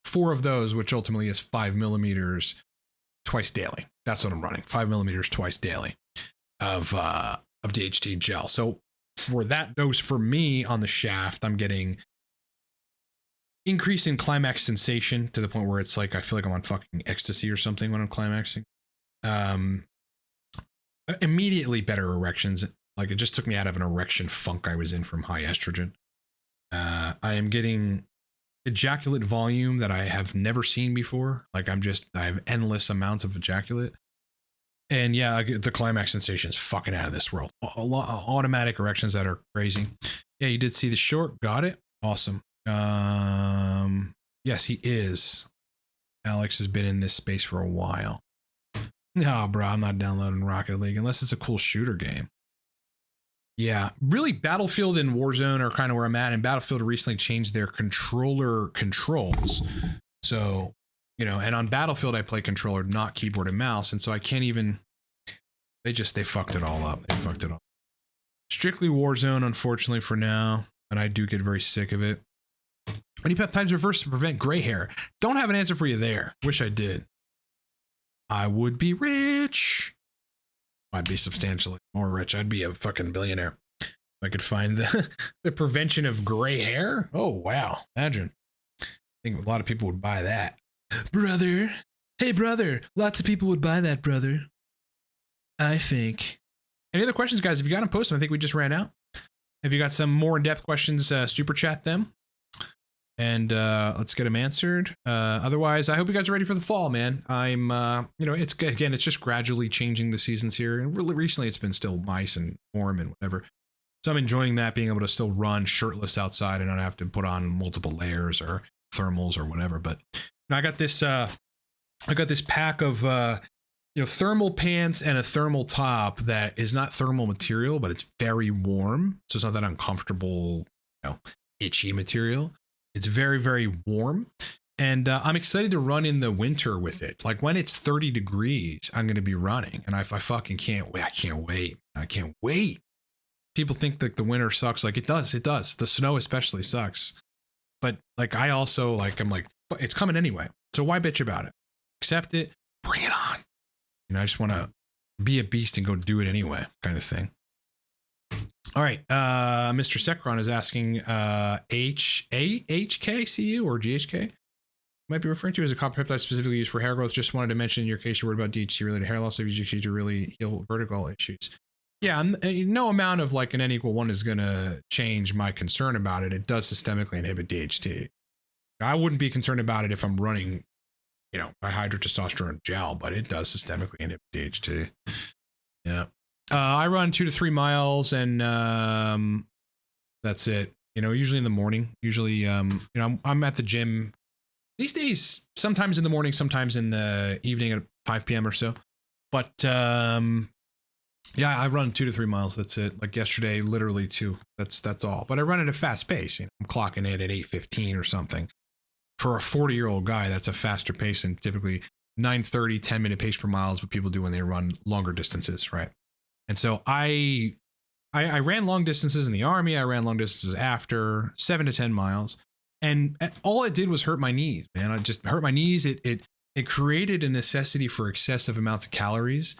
4 of those, which ultimately is 5 millimeters twice daily. That's what I'm running, 5 millimeters twice daily of DHT gel. So for that dose for me on the shaft, I'm getting increase in climax sensation to the point where it's like I feel like I'm on fucking ecstasy or something when I'm climaxing. Immediately better erections. Like it just took me out of an erection funk I was in from high estrogen. I am getting ejaculate volume that I have never seen before. Like I have endless amounts of ejaculate. And yeah, the climax sensation is fucking out of this world. Automatic erections that are crazy. Yeah, you did see the short. Got it. Awesome. Yes, he is. Alex has been in this space for a while. No, bro, I'm not downloading Rocket League unless it's a cool shooter game. Yeah, really, Battlefield and Warzone are kind of where I'm at, and Battlefield recently changed their controller controls. So, and on Battlefield, I play controller, not keyboard and mouse, and so I can't even, they fucked it all up. They fucked it all. Strictly Warzone, unfortunately, for now, and I do get very sick of it. Many peptides reverse to prevent gray hair. Don't have an answer for you there. Wish I did. I would be rich. I'd be substantially more rich. I'd be a fucking billionaire if I could find the prevention of gray hair. Oh, wow. Imagine. I think a lot of people would buy that. Brother. Hey, brother. Lots of people would buy that, brother. I think. Any other questions, guys? If you got them, post them. I think we just ran out. If you got some more in-depth questions, super chat them. And let's get them answered. Otherwise, I hope you guys are ready for the fall, man. I'm, it's just gradually changing the seasons here. And really recently, it's been still nice and warm and whatever. So I'm enjoying that, being able to still run shirtless outside and not have to put on multiple layers or thermals or whatever. But I got this pack of, thermal pants and a thermal top that is not thermal material, but it's very warm. So it's not that uncomfortable, itchy material. It's very, very warm. And I'm excited to run in the winter with it. Like when it's 30 degrees, I'm going to be running. And I fucking can't wait. I can't wait. People think that the winter sucks. Like it does. It does. The snow especially sucks. But like, I also I'm like, it's coming anyway. So why bitch about it? Accept it. Bring it on. I just want to be a beast and go do it anyway, kind of thing. All right. Mr. Sekron is asking HKCU or GHK might be referring to as a copper peptide specifically used for hair growth. Just wanted to mention in your case, you're worried about DHT related hair loss of GHT to really heal vertical issues. Yeah, no amount of like an N equal 1 is going to change my concern about it. It does systemically inhibit DHT. I wouldn't be concerned about it if I'm running, dihydrotestosterone gel, but it does systemically inhibit DHT. Yeah. I run 2 to 3 miles and that's it. Usually in the morning. Usually, I'm at the gym these days, sometimes in the morning, sometimes in the evening at 5 p.m. or so. But yeah, I run 2 to 3 miles. That's it. Like yesterday, literally 2. That's all. But I run at a fast pace. I'm clocking it at 8:15 or something for a 40-year-old guy, that's a faster pace than typically 9:30, 10-minute pace per mile is what people do when they run longer distances, right? And so I ran long distances in the Army. I ran long distances after 7 to 10 miles. And all it did was hurt my knees, man. I just hurt my knees. It created a necessity for excessive amounts of calories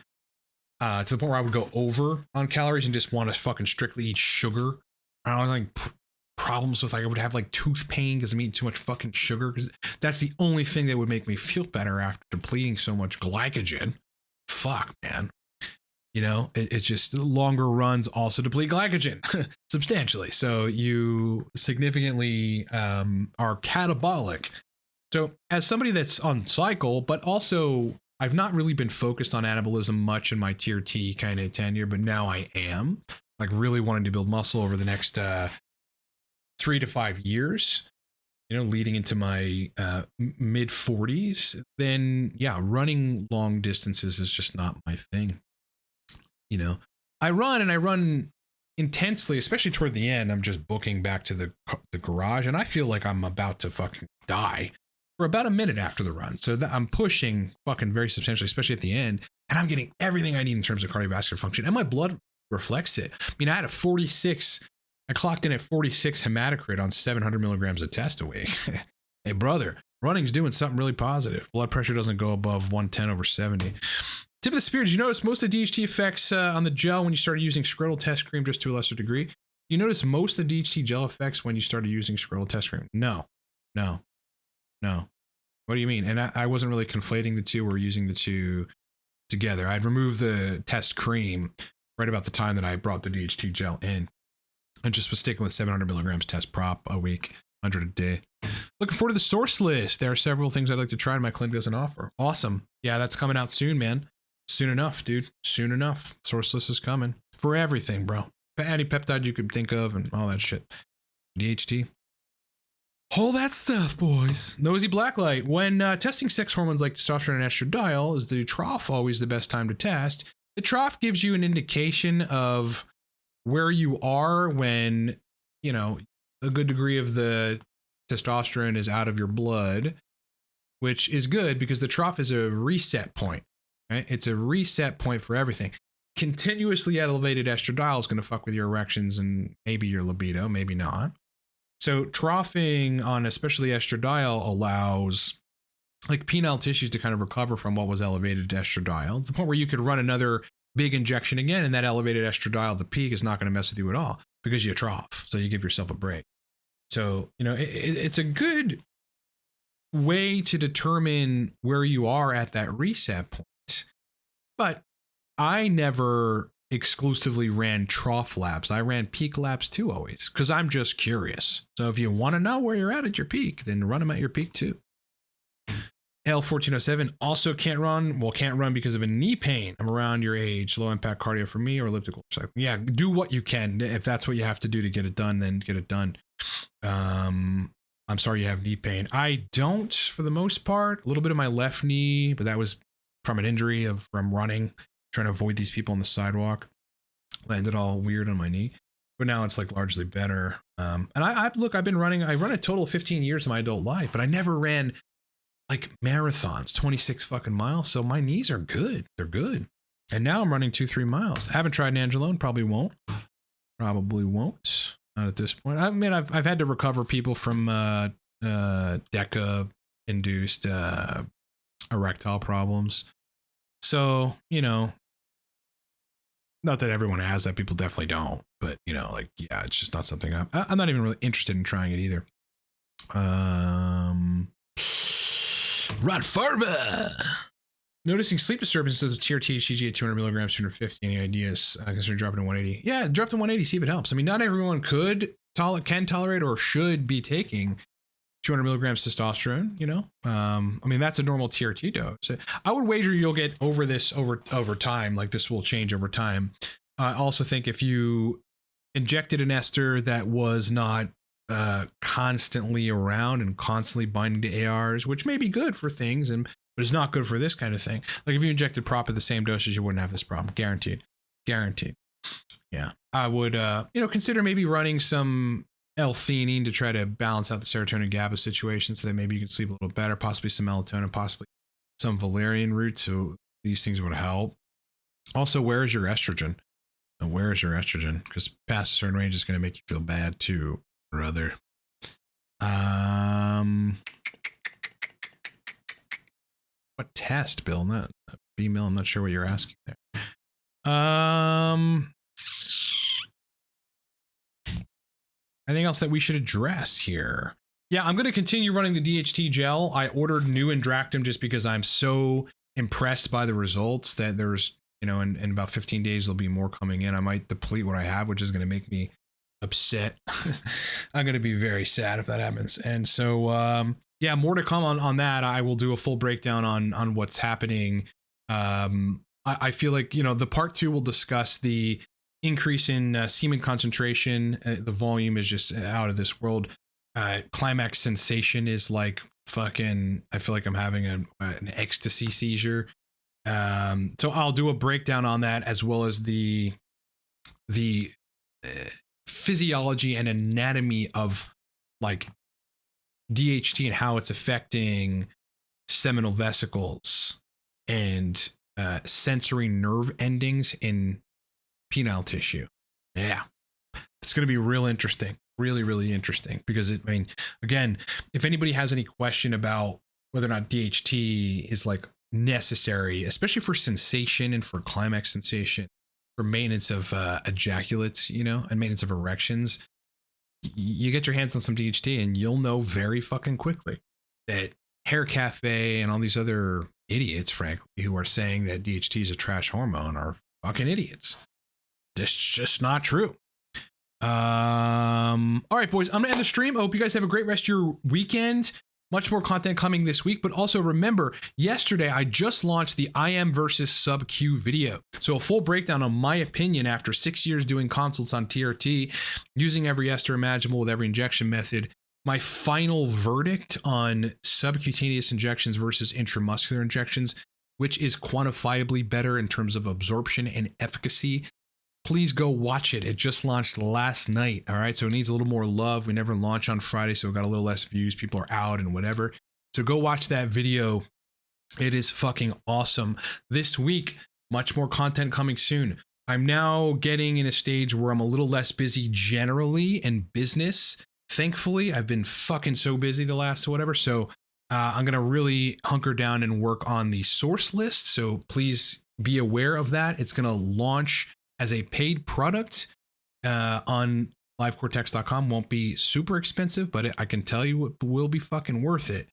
to the point where I would go over on calories and just want to fucking strictly eat sugar. I was like problems with, like, I would have like tooth pain because I'm eating too much fucking sugar, because that's the only thing that would make me feel better after depleting so much glycogen. Fuck, man. You know, it's just longer runs also deplete glycogen substantially. So you significantly are catabolic. So as somebody that's on cycle, but also I've not really been focused on anabolism much in my TRT kind of tenure, but now I am, like, really wanting to build muscle over the next 3 to 5 years, you know, leading into my mid 40s, then yeah, running long distances is just not my thing. You know, I run intensely, especially toward the end. I'm just booking back to the garage, and I feel like I'm about to fucking die for about a minute after the run. So I'm pushing fucking very substantially, especially at the end, and I'm getting everything I need in terms of cardiovascular function, and my blood reflects it. I mean, I clocked in at 46 hematocrit on 700 milligrams of test a week. Hey, brother, running's doing something really positive. Blood pressure doesn't go above 110/70. Tip of the spear, did you notice most of the DHT effects on the gel when you started using scrotal test cream, just to a lesser degree? You notice most of the DHT gel effects when you started using scrotal test cream? No. What do you mean? And I wasn't really conflating the two or using the two together. I'd removed the test cream right about the time that I brought the DHT gel in. I just was sticking with 700 milligrams test prop a week, 100 a day. Looking forward to the source list. There are several things I'd like to try and my clinic doesn't offer. Awesome. Yeah, that's coming out soon, man. Soon enough, dude. Soon enough. Source list is coming for everything, bro. Any peptide you could think of and all that shit. DHT. All that stuff, boys. Nosy Blacklight. When testing sex hormones like testosterone and estradiol, is the trough always the best time to test? The trough gives you an indication of where you are when, you know, a good degree of the testosterone is out of your blood, which is good because the trough is a reset point. Right? It's a reset point for everything. Continuously elevated estradiol is going to fuck with your erections and maybe your libido, maybe not. So troughing on especially estradiol allows like penile tissues to kind of recover from what was elevated to estradiol, to the point where you could run another big injection again, and that elevated estradiol, the peak, is not going to mess with you at all because you trough. So you give yourself a break. So, you know, it's a good way to determine where you are at that reset point. But I never exclusively ran trough laps. I ran peak laps too, always, because I'm just curious. So if you want to know where you're at your peak, then run them at your peak too. L1407 also can't run. Well, can't run because of a knee pain. I'm around your age. Low impact cardio for me or elliptical cycling. Yeah, do what you can. If that's what you have to do to get it done, then get it done. I'm sorry you have knee pain. I don't, for the most part. A little bit of my left knee, but that was from an injury from running, trying to avoid these people on the sidewalk. Landed all weird on my knee, but now it's like largely better. And I've been running. I run a total of 15 years of my adult life, but I never ran like marathons, 26 fucking miles. So my knees are good. They're good. And now I'm running 2-3 miles. I haven't tried Nandrolone. Probably won't. Not at this point. I mean, I've had to recover people from DECA induced erectile problems. So, you know, not that everyone has that. People definitely don't. But, you know, like, yeah, it's just not something I'm not even really interested in trying it either. Rod Farva. Noticing sleep disturbances of TRT, HCG at 200 milligrams, 250. Any ideas? I consider dropping to 180. Yeah, drop to 180. See if it helps. I mean, not everyone can tolerate or should be taking 200 milligrams testosterone. You know, I mean, that's a normal TRT dose. I would wager you'll get over this over time. Like, this will change over time. I also think if you injected an ester that was not constantly around and constantly binding to ARs, which may be good for things, but it's not good for this kind of thing. Like if you injected prop at the same dosage, you wouldn't have this problem. Guaranteed. Yeah. I would, consider maybe running some L-theanine to try to balance out the serotonin GABA situation so that maybe you can sleep a little better, possibly some melatonin, possibly some valerian root. So these things would help. Also, where is your estrogen? Where is your estrogen? Because past a certain range is going to make you feel bad too, brother. What test, Bill? Not B-mill. I'm not sure what you're asking there. Anything else that we should address here? Yeah, I'm going to continue running the DHT gel. I ordered new Indractum just because I'm so impressed by the results that there's, you know, in about 15 days, there'll be more coming in. I might deplete what I have, which is going to make me upset. I'm going to be very sad if that happens. And so, yeah, more to come on that. I will do a full breakdown on what's happening. I feel like, you know, the part 2 will discuss the increase in semen concentration. The volume is just out of this world. Climax sensation is like fucking, I feel like I'm having an ecstasy seizure. So I'll do a breakdown on that, as well as the physiology and anatomy of like DHT and how it's affecting seminal vesicles and sensory nerve endings in penile tissue. Yeah, it's going to be real interesting. Really, really interesting, because I mean, again, if anybody has any question about whether or not DHT is like necessary, especially for sensation and for climax sensation, for maintenance of ejaculates, you know, and maintenance of erections, you get your hands on some DHT and you'll know very fucking quickly that Hair Cafe and all these other idiots, frankly, who are saying that DHT is a trash hormone are fucking idiots. That's just not true. All right, boys, I'm gonna end the stream. I hope you guys have a great rest of your weekend. Much more content coming this week, but also remember, yesterday I just launched the IM versus sub-Q video. So a full breakdown on my opinion after 6 years doing consults on TRT, using every ester imaginable with every injection method. My final verdict on subcutaneous injections versus intramuscular injections, which is quantifiably better in terms of absorption and efficacy. Please go watch it. It just launched last night. All right. So it needs a little more love. We never launch on Friday, so it got a little less views. People are out and whatever. So go watch that video. It is fucking awesome. This week, much more content coming soon. I'm now getting in a stage where I'm a little less busy generally in business. Thankfully, I've been fucking so busy the last whatever. So I'm going to really hunker down and work on the source list. So please be aware of that. It's going to launch as a paid product on livecortex.com. Won't be super expensive, but I can tell you it will be fucking worth it.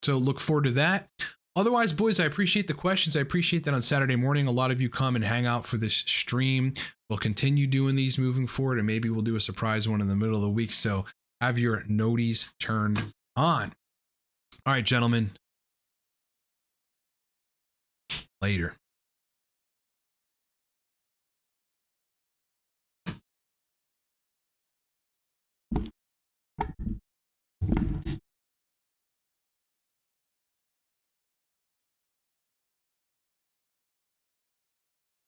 So look forward to that. Otherwise, boys, I appreciate the questions. I appreciate that on Saturday morning, a lot of you come and hang out for this stream. We'll continue doing these moving forward, and maybe we'll do a surprise one in the middle of the week. So have your noties turned on. All right, gentlemen. Later.